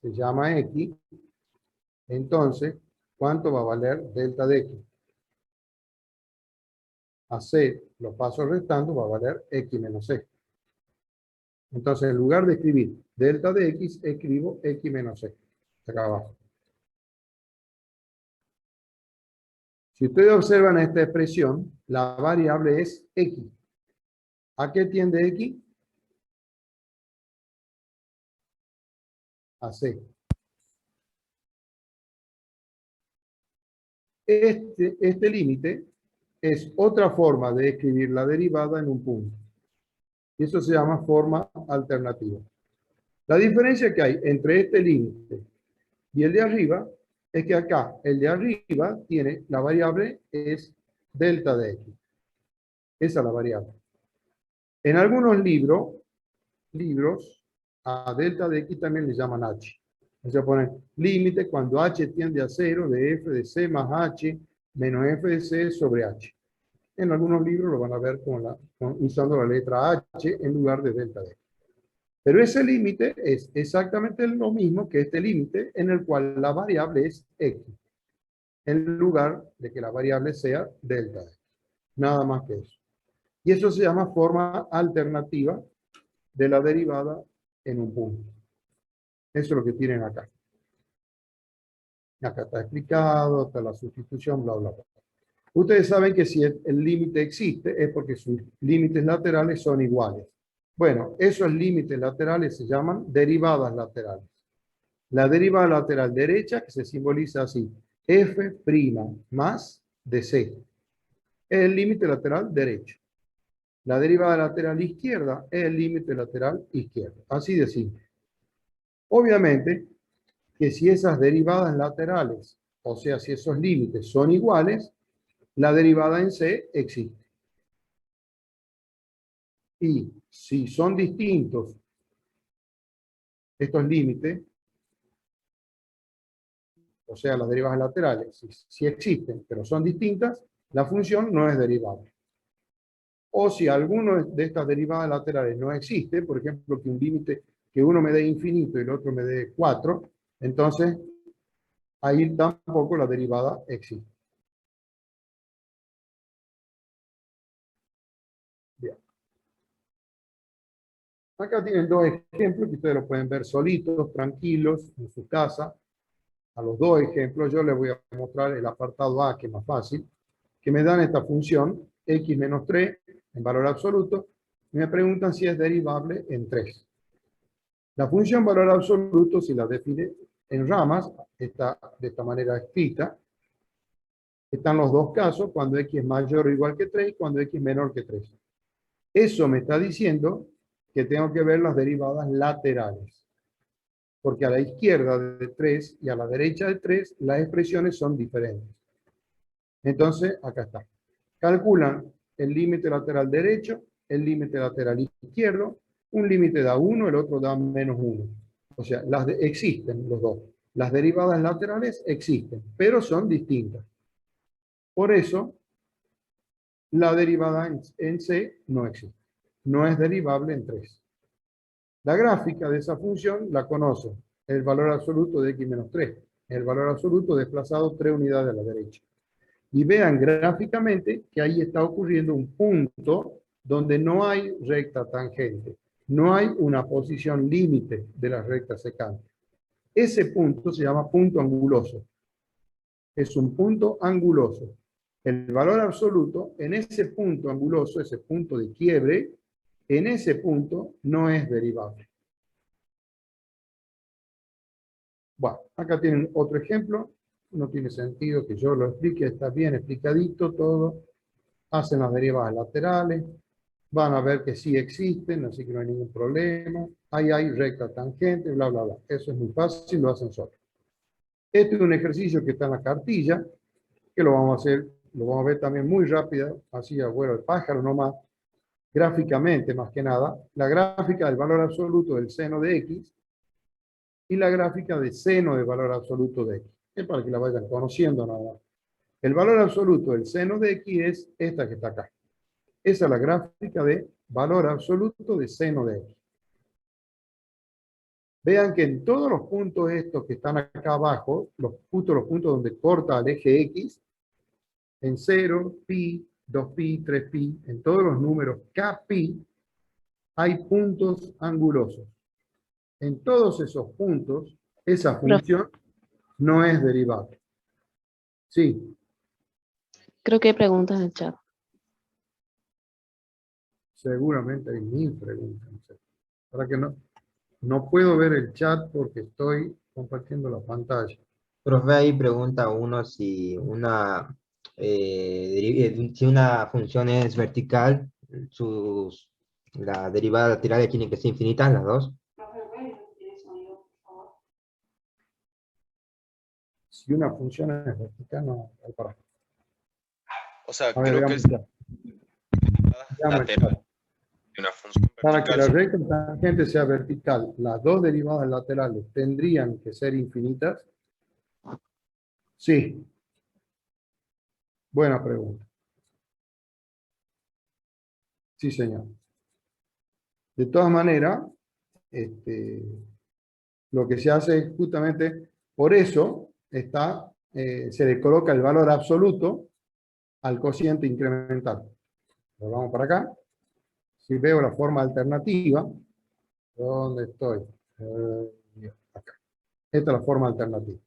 se llama X, entonces, ¿cuánto va a valer delta de X? A C, los pasos restando, va a valer X menos C. Entonces, en lugar de escribir delta de X, escribo X menos C. Acá abajo. Si ustedes observan esta expresión, la variable es X. ¿A qué tiende X? A C. Este límite es otra forma de escribir la derivada en un punto. Y eso se llama forma alternativa. La diferencia que hay entre este límite y el de arriba es que acá el de arriba tiene la variable es delta de X. Esa es la variable. En algunos libros a delta de X también le llaman H. Se pone límite cuando H tiende a 0 de F de C más H menos F de C sobre H. En algunos libros lo van a ver usando la letra H en lugar de delta de X. Pero ese límite es exactamente lo mismo que este límite en el cual la variable es X, en lugar de que la variable sea delta de X. Nada más que eso. Y eso se llama forma alternativa de la derivada en un punto. Eso es lo que tienen acá. Acá está explicado, está la sustitución, bla, bla, bla. Ustedes saben que si el límite existe es porque sus límites laterales son iguales. Bueno, esos límites laterales se llaman derivadas laterales. La derivada lateral derecha, que se simboliza así, f' más de c, es el límite lateral derecho. La derivada lateral izquierda es el límite lateral izquierdo. Así de simple. Obviamente que si esas derivadas laterales, o sea, si esos límites son iguales, la derivada en C existe. Y si son distintos estos límites, o sea, las derivadas laterales, si existen, pero son distintas, la función no es derivable. O si alguno de estas derivadas laterales no existe, por ejemplo, que un límite que uno me dé infinito y el otro me dé 4, entonces ahí tampoco la derivada existe. Bien. Acá tienen dos ejemplos que ustedes lo pueden ver solitos, tranquilos, en su casa. A los dos ejemplos yo les voy a mostrar el apartado A, que es más fácil, que me dan esta función x menos 3 en valor absoluto, y me preguntan si es derivable en 3. La función valor absoluto, si la define en ramas, está de esta manera escrita. Están los dos casos, cuando x es mayor o igual que 3 y cuando x es menor que 3. Eso me está diciendo que tengo que ver las derivadas laterales. Porque a la izquierda de 3 y a la derecha de 3, las expresiones son diferentes. Entonces, acá está. Calculan el límite lateral derecho, el límite lateral izquierdo, un límite da 1, el otro da menos 1. O sea, existen los dos. Las derivadas laterales existen, pero son distintas. Por eso, la derivada en C no existe. No es derivable en 3. La gráfica de esa función la conocen. El valor absoluto de x menos 3. El valor absoluto desplazado 3 unidades a la derecha. Y vean gráficamente que ahí está ocurriendo un punto donde no hay recta tangente. No hay una posición límite de la recta secante. Ese punto se llama punto anguloso. Es un punto anguloso. El valor absoluto en ese punto anguloso, ese punto de quiebre, en ese punto no es derivable. Bueno, acá tienen otro ejemplo. No tiene sentido que yo lo explique, está bien explicadito todo. Hacen las derivadas laterales. Van a ver que sí existen, así que no hay ningún problema. Ahí hay recta tangente, bla, bla, bla. Eso es muy fácil, lo hacen solos. Este es un ejercicio que está en la cartilla, que lo vamos a hacer, lo vamos a ver también muy rápido, así a vuelo de pájaro nomás, gráficamente más que nada, la gráfica del valor absoluto del seno de x y la gráfica de seno del valor absoluto de x. Es para que la vayan conociendo nada más. El valor absoluto del seno de x es esta que está acá. Esa es la gráfica de valor absoluto de seno de x. Vean que en todos los puntos estos que están acá abajo, los puntos donde corta el eje x, en 0, pi, 2pi, 3pi, en todos los números kpi, hay puntos angulosos. En todos esos puntos, esa función no es derivable. Sí. Creo que hay preguntas en el chat. Seguramente hay 1000 preguntas. Para que no puedo ver el chat porque estoy compartiendo la pantalla. Profe, ahí pregunta uno si si una función es vertical, las derivadas laterales tienen que ser infinitas, las dos. Si una función es vertical, no hay para. O sea, A ver, creo que veamos es el chat. lateral de una función Para que la vertical. recta tangente sea vertical, las dos derivadas laterales tendrían que ser infinitas. Sí. Buena pregunta. Sí, señor. De todas maneras, lo que se hace es justamente, por eso se le coloca el valor absoluto al cociente incremental. Lo vamos para acá. Si veo la forma alternativa, ¿dónde estoy? Acá. Esta es la forma alternativa.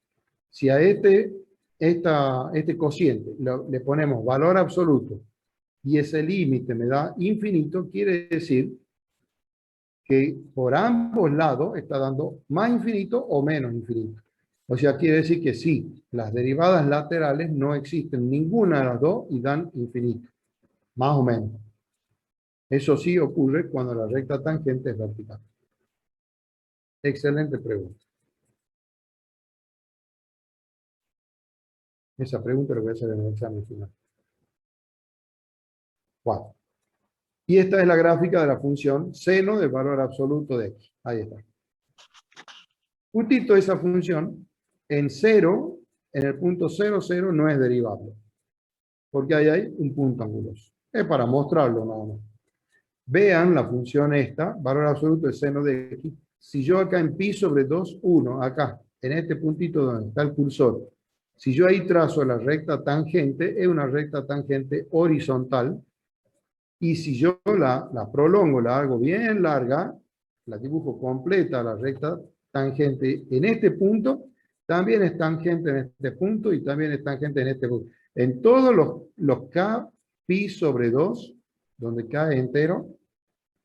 Si a este cociente le ponemos valor absoluto y ese límite me da infinito, quiere decir que por ambos lados está dando más infinito o menos infinito. O sea, quiere decir que sí, las derivadas laterales no existen ninguna de las dos y dan infinito, más o menos. Eso sí ocurre cuando la recta tangente es vertical. Excelente pregunta. Esa pregunta la voy a hacer en el examen final. 4. Y esta es la gráfica de la función seno del valor absoluto de x. Ahí está. Justito esa función, en 0, en el punto 0, 0 no es derivable. Porque ahí hay un punto anguloso. Es para mostrarlo nada más. Vean la función esta, valor absoluto de seno de x. Si yo acá en pi sobre 2, 1, acá, en este puntito donde está el cursor, si yo ahí trazo la recta tangente, es una recta tangente horizontal. Y si yo la prolongo, la hago bien larga, la dibujo completa, la recta tangente en este punto, también es tangente en este punto y también es tangente en este punto. En todos los K pi sobre 2, donde k es entero,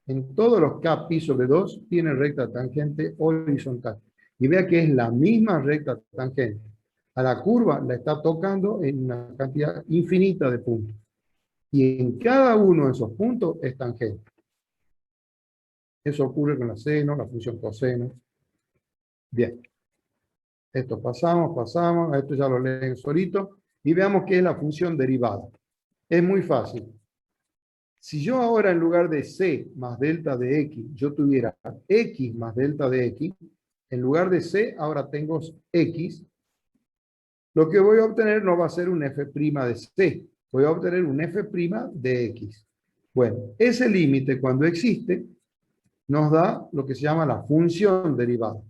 en todos los k pi sobre 2 tienen recta tangente horizontal. Y vea que es la misma recta tangente. A la curva la está tocando en una cantidad infinita de puntos. Y en cada uno de esos puntos es tangente. Eso ocurre con la seno, la función coseno. Bien. Esto pasamos, esto ya lo leen solito. Y veamos qué es la función derivada. Es muy fácil. Si yo ahora en lugar de c más delta de x, yo tuviera x más delta de x, en lugar de c ahora tengo x, lo que voy a obtener no va a ser un f' de c, voy a obtener un f' de x. Bueno, ese límite cuando existe nos da lo que se llama la función derivada.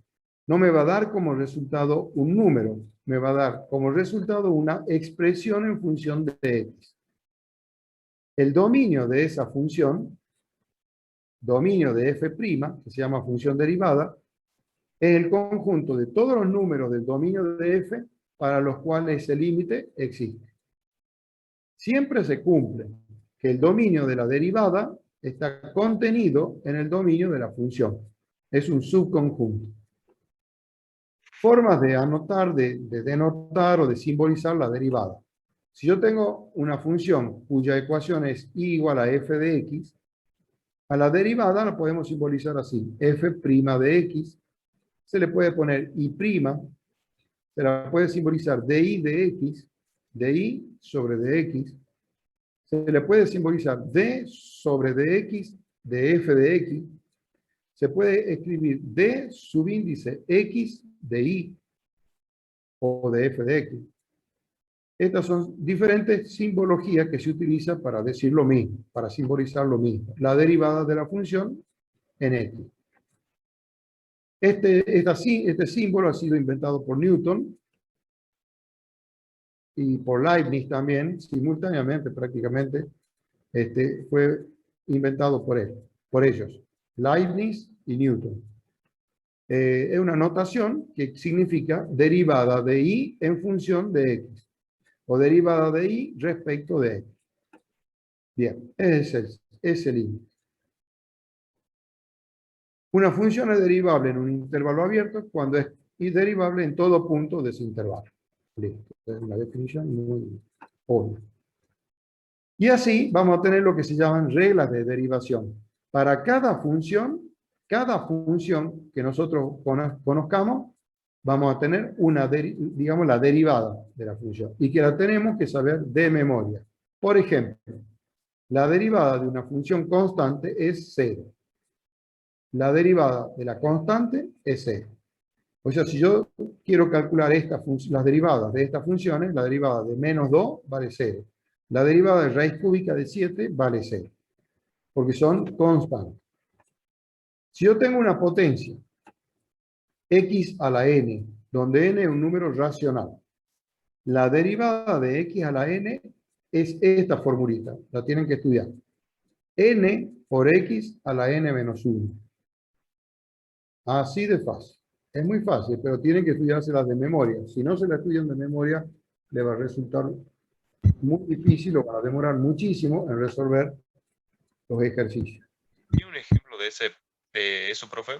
No me va a dar como resultado un número, me va a dar como resultado una expresión en función de x. El dominio de esa función, dominio de f', que se llama función derivada, es el conjunto de todos los números del dominio de f para los cuales ese límite existe. Siempre se cumple que el dominio de la derivada está contenido en el dominio de la función. Es un subconjunto. Formas de anotar, de denotar o de simbolizar la derivada. Si yo tengo una función cuya ecuación es y igual a f de x, a la derivada la podemos simbolizar así. F' de x, se le puede poner y', se la puede simbolizar dy de x, dy sobre dx, se le puede simbolizar d sobre dx de f de x, se puede escribir d subíndice x de y o de f de x. Estas son diferentes simbologías que se utilizan para decir lo mismo, para simbolizar lo mismo. La derivada de la función en x. Este símbolo ha sido inventado por Newton y por Leibniz también, simultáneamente prácticamente, fue inventado por ellos, Leibniz y Newton. Es una notación que significa derivada de y en función de x, o derivada de y respecto de x. Bien, ese es el límite. Una función es derivable en un intervalo abierto cuando es derivable en todo punto de ese intervalo. Listo. Es una definición muy obvia. Y así vamos a tener lo que se llaman reglas de derivación. Para cada función que nosotros conozcamos, vamos a tener digamos, la derivada de la función. Y que la tenemos que saber de memoria. Por ejemplo, la derivada de una función constante es 0. La derivada de la constante es 0. O sea, si yo quiero calcular las derivadas de estas funciones, la derivada de menos 2 vale 0. La derivada de raíz cúbica de 7 vale 0. Porque son constantes. Si yo tengo una potencia, x a la n, donde n es un número racional, la derivada de x a la n es esta formulita. La tienen que estudiar. N por x a la n menos 1. Así de fácil. Es muy fácil, pero tienen que estudiárselas de memoria. Si no se la estudian de memoria, le va a resultar muy difícil o va a demorar muchísimo en resolver los ejercicios. ¿Tiene un ejemplo de eso, profe?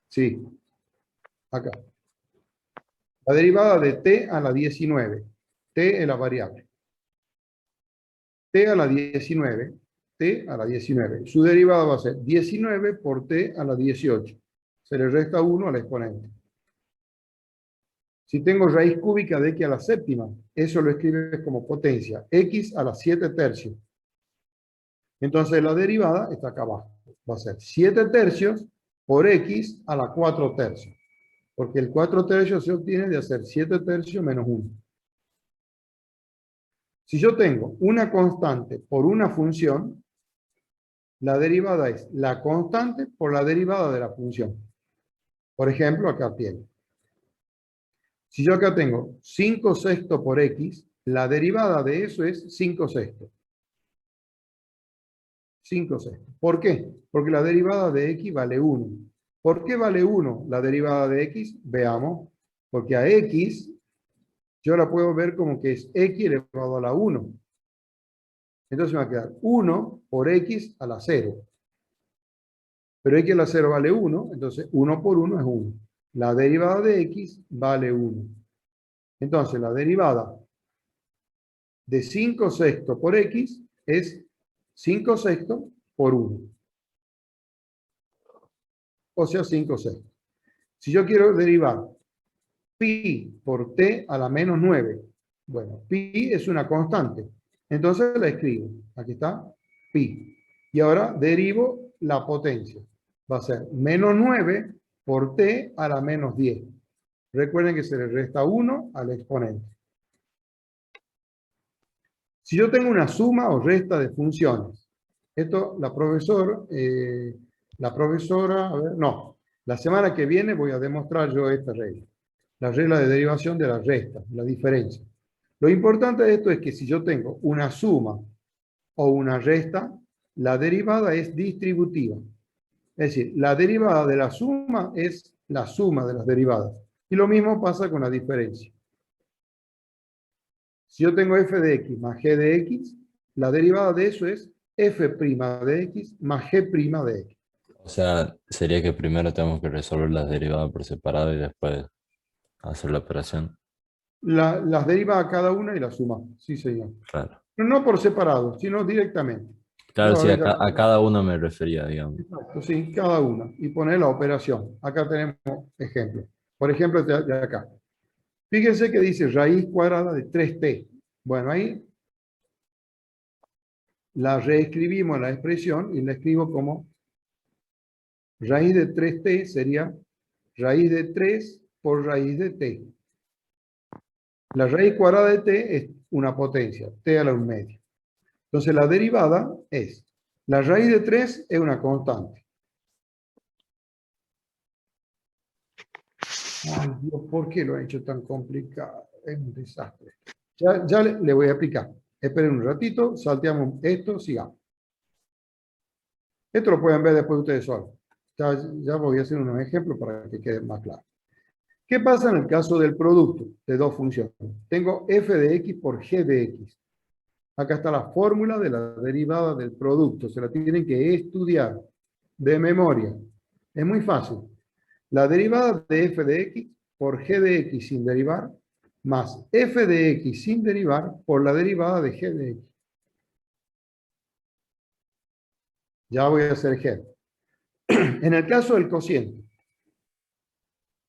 Sí. Acá. La derivada de t a la 19. T es la variable. T a la 19. T a la 19. Su derivada va a ser 19 por t a la 18. Se le resta 1 al exponente. Si tengo raíz cúbica de x a la séptima, eso lo escribes como potencia. X a la 7 tercios. Entonces la derivada está acá abajo. Va a ser 7 tercios por x a la 4 tercios. Porque el 4 tercios se obtiene de hacer 7 tercios menos 1. Si yo tengo una constante por una función, la derivada es la constante por la derivada de la función. Por ejemplo, acá tiene. Si yo acá tengo 5 sextos por x, la derivada de eso es 5 sextos. 5 sextos. ¿Por qué? Porque la derivada de x vale 1. ¿Por qué vale 1 la derivada de x? Veamos. Porque a x yo la puedo ver como que es x elevado a la 1. Entonces me va a quedar 1 por x a la 0. Pero x a la 0 vale 1, entonces 1 por 1 es 1. La derivada de x vale 1. Entonces la derivada de 5 sextos por x es 5 sextos por 1. O sea, 5 sextos. Si yo quiero derivar pi por t a la menos 9, bueno, pi es una constante. Entonces la escribo. Aquí está, pi. Y ahora derivo la potencia. Va a ser menos 9 por t a la menos 10. Recuerden que se le resta 1 al exponente. Si yo tengo una suma o resta de funciones, esto la profesora, a ver, no, la semana que viene voy a demostrar yo esta regla. La regla de derivación de la resta, la diferencia. Lo importante de esto es que si yo tengo una suma o una resta, la derivada es distributiva. Es decir, la derivada de la suma es la suma de las derivadas. Y lo mismo pasa con la diferencia. Si yo tengo f de x más g de x, la derivada de eso es f' de x más g' de x. O sea, sería que primero tenemos que resolver las derivadas por separado y después hacer la operación. Las deriva a cada una y las suma. Sí, señor. Claro. Pero no por separado, sino directamente. Claro, No, sí, a cada uno me refería, digamos. Exacto, sí, cada una. Y poner la operación. Acá tenemos ejemplos. Por ejemplo, de acá. Fíjense que dice raíz cuadrada de 3t. Bueno, ahí la reescribimos la expresión y la escribo como raíz de 3t sería raíz de 3 por raíz de t. La raíz cuadrada de t es una potencia, t a la 1/2. Entonces la derivada es, la raíz de 3 es una constante. Ay Dios, ¿por qué lo he hecho tan complicado? Es un desastre. Ya le voy a explicar. Esperen un ratito, salteamos esto, sigamos. Esto lo pueden ver después ustedes solos. Ya voy a hacer unos ejemplos para que quede más claro. ¿Qué pasa en el caso del producto de dos funciones? Tengo f de x por g de x. Acá está la fórmula de la derivada del producto. Se la tienen que estudiar de memoria. Es muy fácil. La derivada de f de x por g de x sin derivar, más f de x sin derivar por la derivada de g de x. Ya voy a hacer g. En el caso del cociente,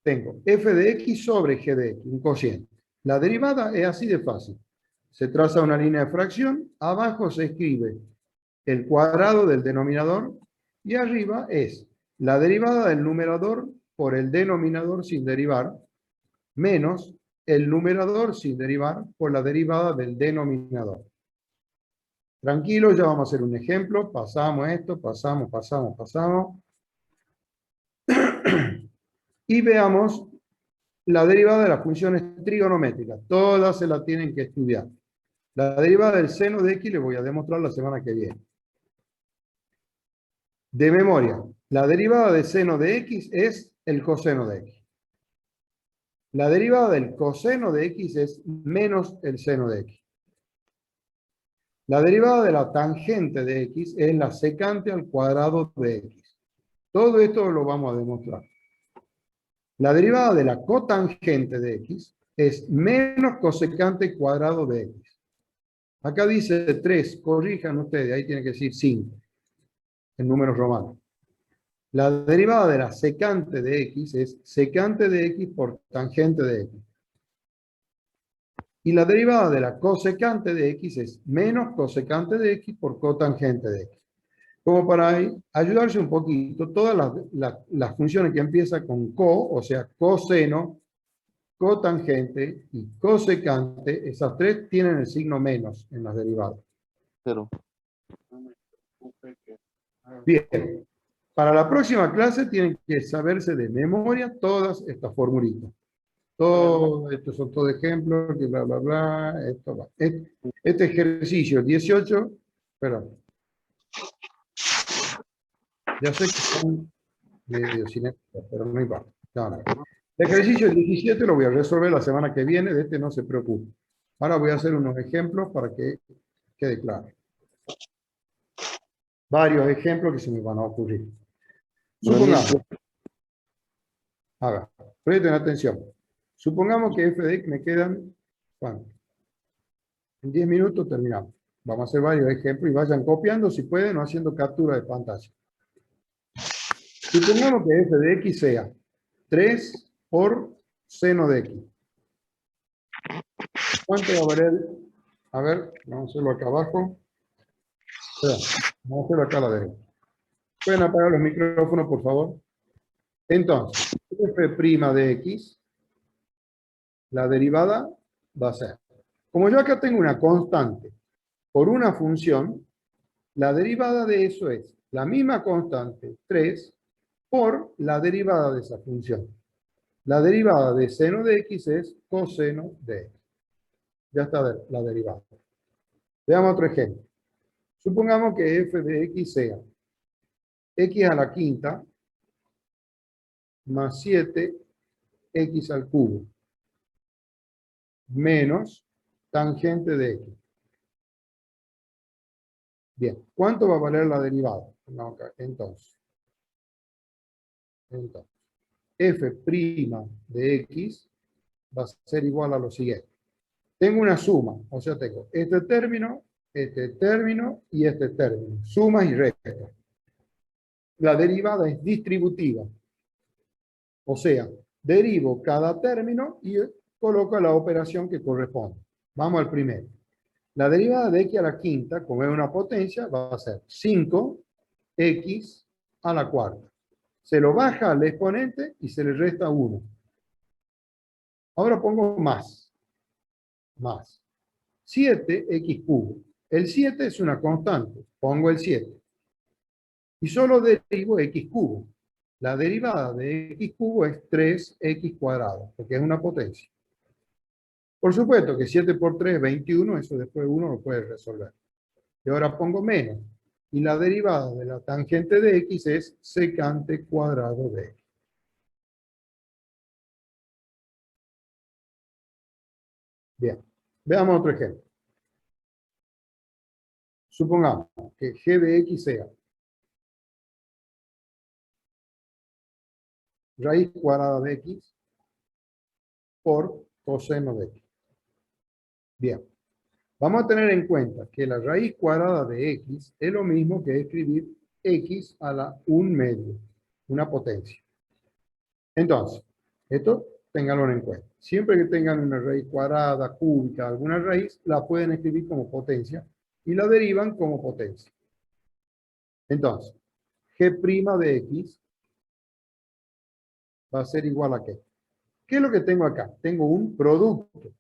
tengo f de x sobre g de x, un cociente. La derivada es así de fácil. Se traza una línea de fracción, abajo se escribe el cuadrado del denominador y arriba es la derivada del numerador por el denominador sin derivar, menos el numerador sin derivar por la derivada del denominador. Tranquilo, ya vamos a hacer un ejemplo. Pasamos esto, pasamos. Y veamos la derivada de las funciones trigonométricas. Todas se la tienen que estudiar. La derivada del seno de x le voy a demostrar la semana que viene. De memoria, la derivada del seno de x es el coseno de x. La derivada del coseno de x es menos el seno de x. La derivada de la tangente de x es la secante al cuadrado de x. Todo esto lo vamos a demostrar. La derivada de la cotangente de x es menos cosecante cuadrado de x. Acá dice 3, corrijan ustedes, ahí tiene que decir 5, en números romanos. La derivada de la secante de x es secante de x por tangente de x. Y la derivada de la cosecante de x es menos cosecante de x por cotangente de x. Como para ayudarse un poquito, todas las funciones que empiezan con co, o sea, coseno, cotangente y cosecante, esas tres tienen el signo menos en las derivadas. Cero. Bien. Para la próxima clase tienen que saberse de memoria todas estas formulitas. Todo, estos son todos ejemplos, que bla, bla, bla, esto va. Este ejercicio 18, perdón. Ya sé que son medio cinéticos, pero no importa. No. El ejercicio 17 lo voy a resolver la semana que viene, de este no se preocupe. Ahora voy a hacer unos ejemplos para que quede claro. Varios ejemplos que se me van a ocurrir. Supongamos, a ver, presten atención. Supongamos que f de x me quedan, ¿cuánto? En 10 minutos terminamos. Vamos a hacer varios ejemplos y vayan copiando si pueden o haciendo captura de pantalla. Supongamos que f de x sea 3 por seno de x. ¿Cuánto va a valer? A ver, vamos a hacerlo acá abajo. Espera, vamos a hacerlo acá a la derecha. ¿Pueden apagar los micrófonos, por favor? Entonces, f' de x, la derivada va a ser, como yo acá tengo una constante por una función, la derivada de eso es la misma constante, 3, por la derivada de esa función. La derivada de seno de x es coseno de x. Ya está la derivada. Veamos otro ejemplo. Supongamos que f de x sea x a la quinta más 7x al cubo menos tangente de x. Bien, ¿cuánto va a valer la derivada? No, entonces, f' de x va a ser igual a lo siguiente. Tengo una suma, o sea, tengo este término y este término. Sumas y restas. La derivada es distributiva. O sea, derivo cada término y coloco la operación que corresponde. Vamos al primero. La derivada de x a la quinta, como es una potencia, va a ser 5x a la cuarta. Se lo baja al exponente y se le resta 1. Ahora pongo más. 7x cubo. El 7 es una constante. Pongo el 7. Y solo derivo x cubo. La derivada de x cubo es 3x cuadrado, porque es una potencia. Por supuesto que 7 por 3 es 21, eso después uno lo puede resolver. Y ahora pongo menos. Y la derivada de la tangente de x es secante cuadrado de x. Bien, veamos otro ejemplo. Supongamos que g de x sea raíz cuadrada de x por coseno de x. Bien, vamos a tener en cuenta que la raíz cuadrada de x es lo mismo que escribir x a la 1/2, una potencia. Entonces, esto ténganlo en cuenta. Siempre que tengan una raíz cuadrada, cúbica, alguna raíz, la pueden escribir como potencia y la derivan como potencia. Entonces, g' de x va a ser igual a ¿qué? ¿Qué es lo que tengo acá? Tengo un producto.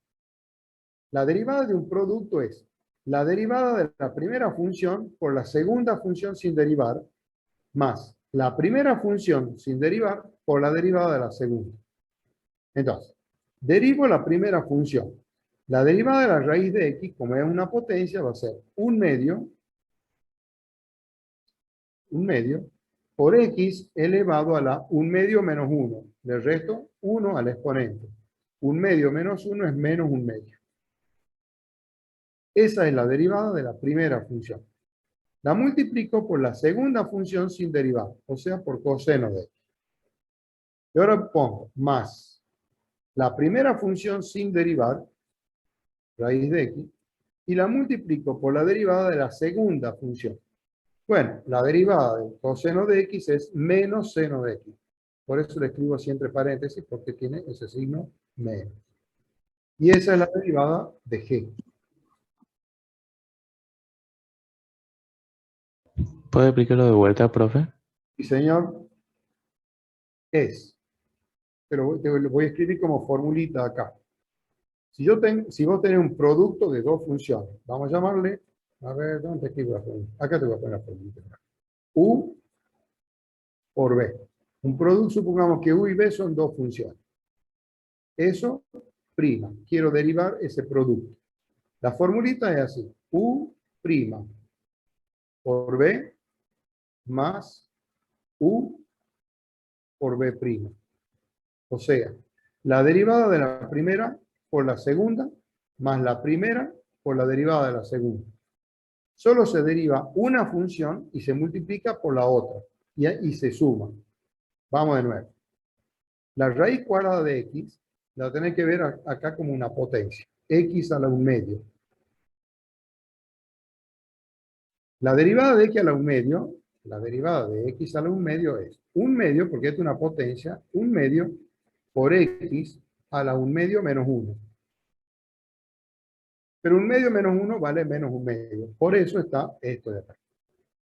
La derivada de un producto es la derivada de la primera función por la segunda función sin derivar, más la primera función sin derivar por la derivada de la segunda. Entonces, derivo la primera función. La derivada de la raíz de x, como es una potencia, va a ser 1/2 por x elevado a la 1/2 menos 1. Le resto 1 al exponente. 1/2 menos 1 es menos 1/2. Esa es la derivada de la primera función. La multiplico por la segunda función sin derivar, o sea, por coseno de x. Y ahora pongo más la primera función sin derivar, raíz de x, y la multiplico por la derivada de la segunda función. Bueno, la derivada del coseno de x es menos seno de x. Por eso le escribo así entre paréntesis, porque tiene ese signo menos. Y esa es la derivada de g. ¿Puede explicarlo de vuelta, profe? Sí, señor. Es. Pero te lo voy a escribir como formulita acá. Si vos tenés un producto de dos funciones, vamos a llamarle, a ver, ¿dónde te escribo la formulita? Acá te voy a poner la formulita. U por B. Un producto, supongamos que U y B son dos funciones. Eso, prima. Quiero derivar ese producto. La formulita es así. U' por B más U por B'. O sea, la derivada de la primera por la segunda más la primera por la derivada de la segunda. Solo se deriva una función y se multiplica por la otra. Y se suma. Vamos de nuevo. La raíz cuadrada de x la tenés que ver acá como una potencia. X a la 1/2. La derivada de x a la 1/2, la derivada de x a la 1/2 es 1/2, porque es una potencia, 1/2 por x a la 1/2 menos 1. Pero 1/2 menos 1 vale menos 1/2. Por eso está esto de acá.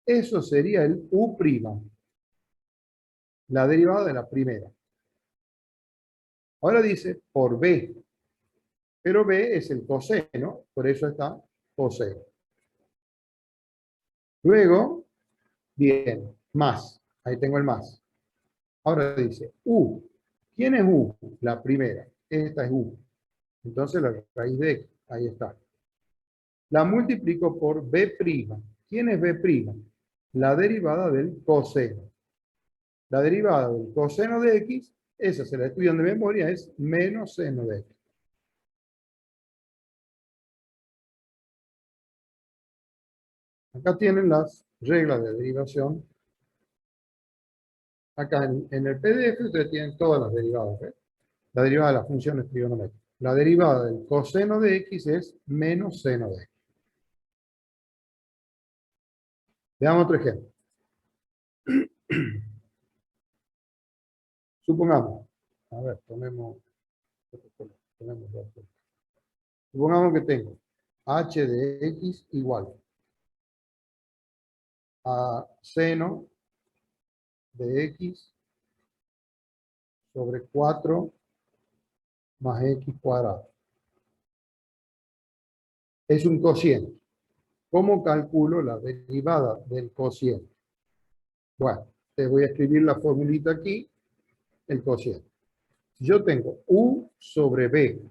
Eso sería el u', la derivada de la primera. Ahora dice por b, pero b es el coseno, por eso está coseno. Luego, bien, más, ahí tengo el más. Ahora dice u. ¿Quién es u? La primera, esta es u. Entonces la raíz de x, ahí está. La multiplico por b'. ¿Quién es b'? La derivada del coseno. La derivada del coseno de x, esa se la estudian de memoria, es menos seno de x. Acá tienen las reglas de derivación. Acá en el PDF ustedes tienen todas las derivadas. ¿Ves? La derivada de las funciones trigonométricas. La derivada del coseno de x es menos seno de x. Veamos otro ejemplo. Supongamos, a ver, tomemos dos. Supongamos que tengo h de x igual a seno de x sobre 4 más x cuadrado. Es un cociente. ¿Cómo calculo la derivada del cociente? Bueno, te voy a escribir la formulita aquí, el cociente. Si yo tengo u sobre b,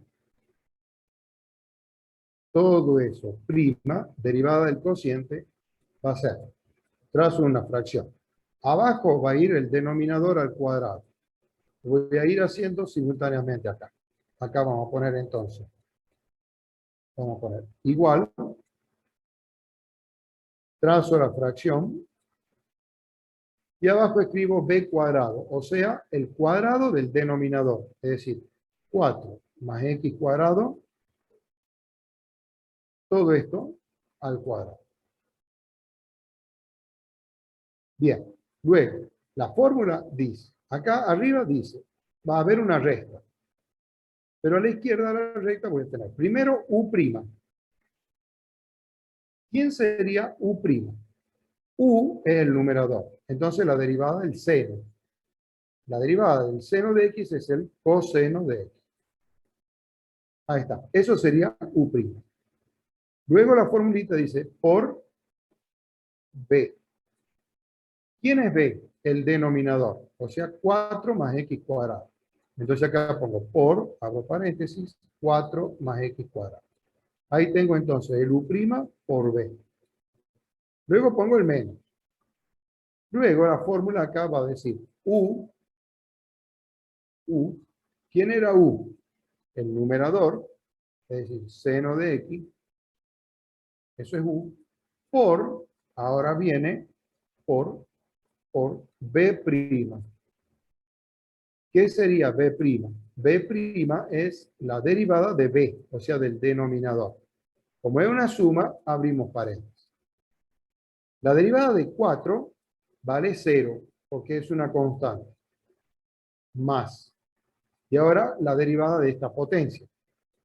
todo eso, prima, derivada del cociente, va a ser, trazo una fracción. Abajo va a ir el denominador al cuadrado. Lo voy a ir haciendo simultáneamente acá. Acá vamos a poner entonces. Vamos a poner igual. Trazo la fracción. Y abajo escribo b cuadrado. O sea, el cuadrado del denominador. Es decir, 4 más x cuadrado. Todo esto al cuadrado. Bien. Luego, la fórmula dice, acá arriba dice, va a haber una recta. Pero a la izquierda de la recta voy a tener primero u'. ¿Quién sería u'? U es el numerador. Entonces la derivada del seno. La derivada del seno de x es el coseno de x. Ahí está. Eso sería u'. Luego la formulita dice por b. ¿Quién es b? El denominador. O sea, 4 más x cuadrado. Entonces acá pongo por, abro paréntesis, 4 más x cuadrado. Ahí tengo entonces el u' por b. Luego pongo el menos. Luego la fórmula acá va a decir u. ¿Quién era u? El numerador, es decir, seno de x. Eso es u. Por, ahora viene por b'. ¿Qué sería b'? B' es la derivada de b, o sea, del denominador. Como es una suma, abrimos paréntesis. La derivada de 4 vale 0, porque es una constante. Más. Y ahora la derivada de esta potencia.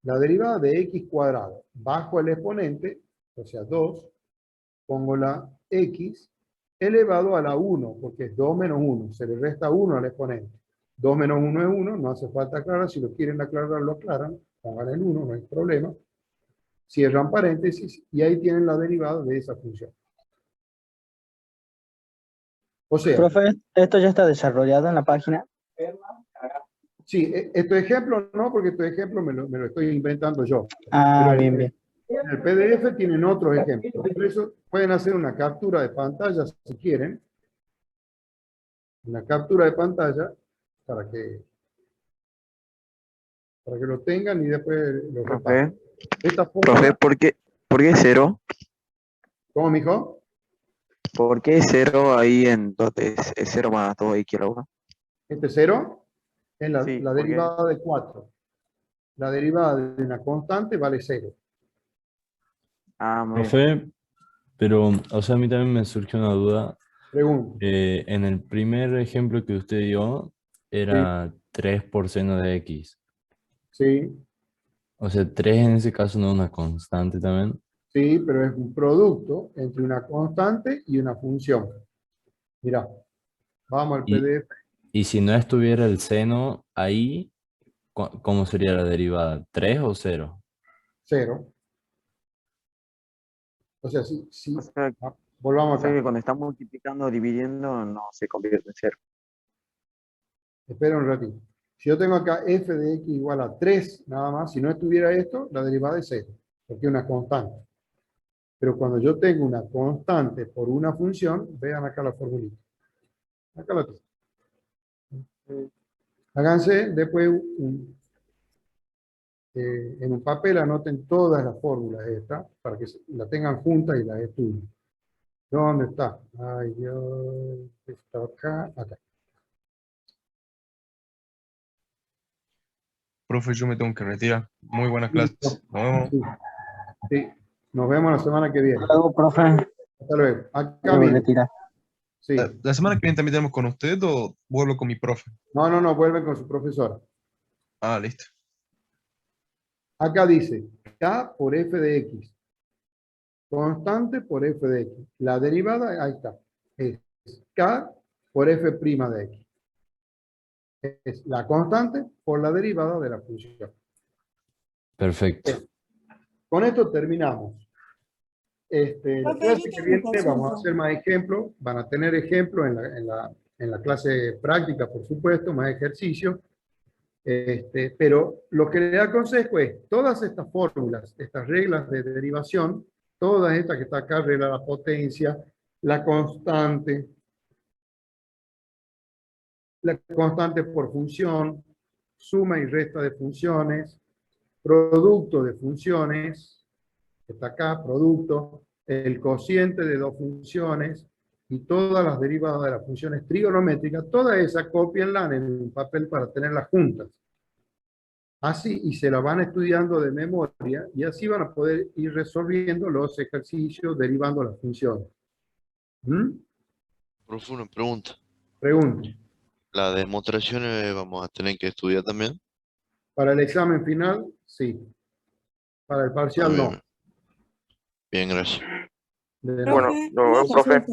La derivada de x cuadrado bajo el exponente, o sea 2, pongo la x elevado a la 1, porque es 2 menos 1. Se le resta 1 al exponente. 2 menos 1 es 1, no hace falta aclarar. Si lo quieren aclarar, lo aclaran. Pongan el 1, no hay problema. Cierran paréntesis y ahí tienen la derivada de esa función. O sea, Profe, ¿esto ya está desarrollado en la página? Sí, este ejemplo no, porque este ejemplo me lo estoy inventando yo. Ah, Pero bien, bien. en el PDF tienen otros ejemplos. Por eso pueden hacer una captura de pantalla si quieren. Una captura de pantalla para que lo tengan y después lo repasen. Profe, ¿por qué 0? ¿Cómo, mijo? ¿Por qué 0 ahí en donde es 0 más 2x a la 1? Este 0 es la, Sí, la porque derivada de 4. La derivada de una constante vale 0. Ah, muy bien. Profe, pero, o sea, a mí también me surgió una duda. Pregunta. En el primer ejemplo que usted dio, era 3 por seno de x. Sí, O sea, 3 en ese caso no es una constante también. sí, pero es un producto entre una constante y una función. Mira, vamos al Y, PDF y si no estuviera el seno ahí, ¿cómo sería la derivada? ¿3 o 0? 0. O sea, O sea, volvamos que acá. cuando está multiplicando o dividiendo no se convierte en 0. Espera un ratito. Si yo tengo acá f de x igual a 3 nada más, si no estuviera esto, la derivada es 0, porque es una constante. Pero cuando yo tengo una constante por una función, vean acá la formulita. Acá la tengo. Háganse después en un papel, anoten todas las fórmulas estas, para que la tengan juntas y las estudien. ¿Dónde está? Ay, Dios, está acá, acá. Profe, yo me tengo que retirar. Muy buenas Listo. clases. Nos vemos. Sí, sí. Nos vemos la semana que viene. Hasta luego, profe. Hasta luego. Acá Debo mismo. retirar. Sí. ¿La semana que viene también tenemos con usted o vuelvo con mi profe? No, vuelven con su profesora. Ah, listo. Acá dice K por f de x. Constante por f de x. La derivada, ahí está. Es K por f' de x. Es la constante por la derivada de la función. Perfecto. Con esto terminamos. La Profe, clase yo que tengo una viene vamos a consulta. hacer más ejemplos. Van a tener ejemplos en la clase práctica, por supuesto, más ejercicios. Pero lo que le aconsejo es todas estas fórmulas, estas reglas de derivación, todas estas que está acá, regla de la potencia, la constante por función, suma y resta de funciones, producto de funciones, que está acá, producto, el cociente de dos funciones y todas las derivadas de las funciones trigonométricas, todas esas cópienlas en un papel para tenerlas juntas. Así, y se la van estudiando de memoria, y así van a poder ir resolviendo los ejercicios derivando las funciones. Profe, una pregunta. Pregunta. ¿La demostración vamos a tener que estudiar también? Para el examen final, sí. Para el Ah, parcial, bien. no. Bien, gracias. De Bueno, nada. nos vemos, profe.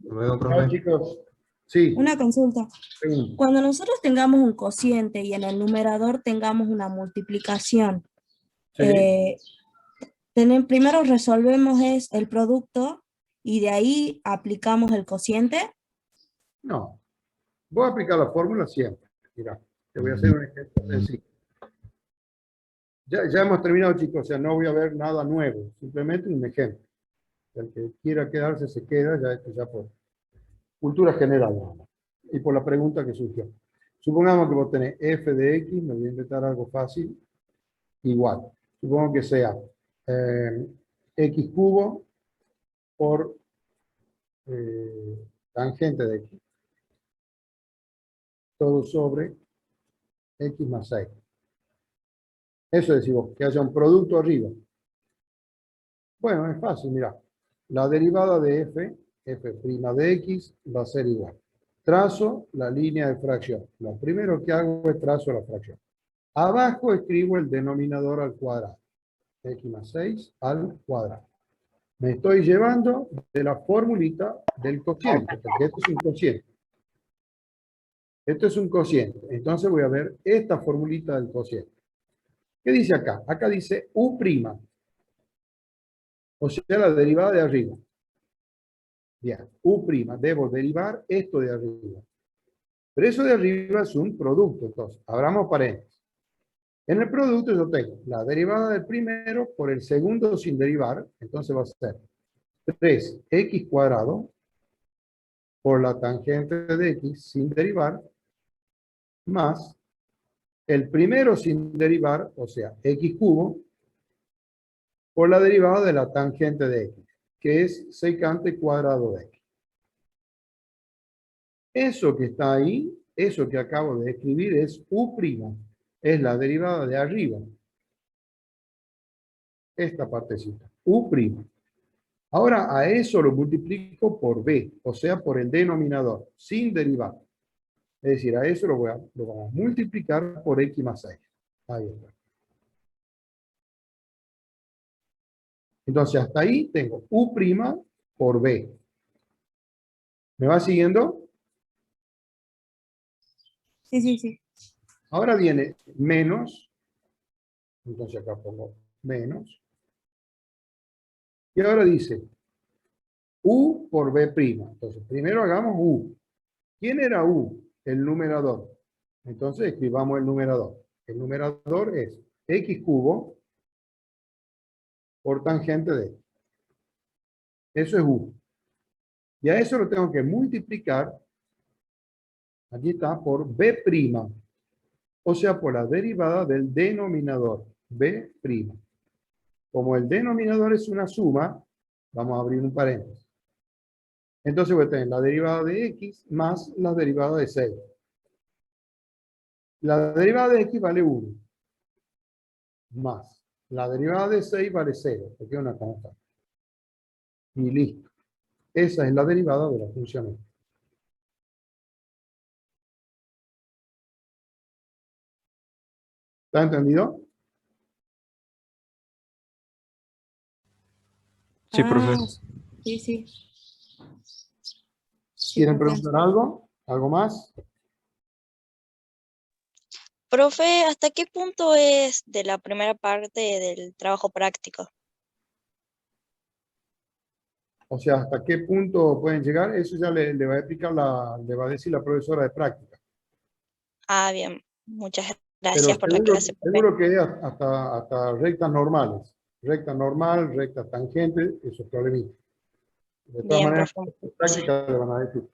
Nos vemos, Chao, profe. chicos. Sí. Una consulta. Pregunta. Cuando nosotros tengamos un cociente y en el numerador tengamos una multiplicación, Sí. primero resolvemos el producto y de ahí aplicamos el cociente. No. Voy a aplicar la fórmula siempre. Mira, te voy a hacer un ejemplo sencillo. Ya hemos terminado, chicos, o sea, no voy a ver nada nuevo, simplemente un ejemplo. El que quiera quedarse, se queda, ya esto ya por cultura general, nada más. Y por la pregunta que surgió. Supongamos que vos tenés f de x, me voy a inventar algo fácil, igual. Supongo que sea x cubo por tangente de x. Todo sobre x más 6. Eso decimos, que haya un producto arriba. Bueno, es fácil, mira. La derivada de f de x, va a ser igual. Trazo la línea de fracción. Lo primero que hago es trazo la fracción. Abajo escribo el denominador al cuadrado. X más 6 al cuadrado. Me estoy llevando de la formulita del cociente, porque esto es un cociente. Esto es un cociente. Entonces voy a ver esta formulita del cociente. ¿Qué dice acá? Acá dice U'. O sea, la derivada de arriba. Bien, U'. Debo derivar esto de arriba. Pero eso de arriba es un producto, entonces. Abramos paréntesis. En el producto yo tengo la derivada del primero por el segundo sin derivar. Entonces va a ser 3x cuadrado por la tangente de x sin derivar más el primero sin derivar, o sea, x cubo, por la derivada de la tangente de x. que es secante cuadrado de x. Eso que está ahí, eso que acabo de escribir es u', es la derivada de arriba. Esta partecita, u'. Ahora a eso lo multiplico por b, o sea, por el denominador, sin derivar. Es decir, a eso lo vamos a multiplicar por x más 6. Ahí está. Entonces, hasta ahí tengo u' por b. ¿Me va siguiendo? Sí, sí, sí. Ahora viene menos. Entonces acá pongo menos. Y ahora dice u por b'. Entonces, primero hagamos u. ¿Quién era u? El numerador. Entonces, escribamos el numerador. El numerador es x cubo por tangente de x. Eso es u. Y a eso lo tengo que multiplicar, aquí está, por b'. O sea, por la derivada del denominador, b'. Como el denominador es una suma, vamos a abrir un paréntesis. Entonces voy a tener la derivada de x más la derivada de 6. La derivada de x vale 1. Más la derivada de 6 vale 0, porque es una constante. Y listo. Esa es la derivada de la función f. ¿Está entendido? Sí, profe. Sí, sí. ¿Quieren preguntar algo? ¿Algo más? Profe, ¿hasta qué punto es de la primera parte del trabajo práctico? O sea, ¿hasta qué punto pueden llegar? Eso ya le va a explicar le va a decir la profesora de práctica. Ah, bien. Muchas Pero gracias por la clase, profe. seguro que es hasta rectas normales. Recta normal, recta tangente, eso es problemita. De todas Bien, maneras, profe. en práctica le van a decir.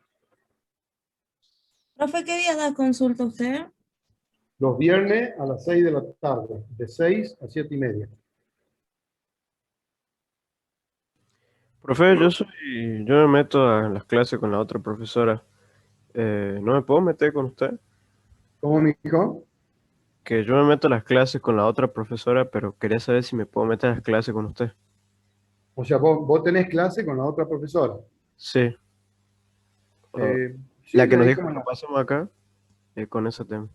Profe, ¿qué día da consulta usted? Los viernes a las 6 de la tarde, de 6 a 7:30. Profe, yo me meto a las clases con la otra profesora. ¿No me puedo meter con usted? ¿Cómo, mijo? Que yo me meto a las clases con la otra profesora, pero quería saber si me puedo meter a las clases con usted. O sea, vos tenés clase con la otra profesora. Sí. Sí, La que le nos di dijo como que lo pasamos acá, con ese tema.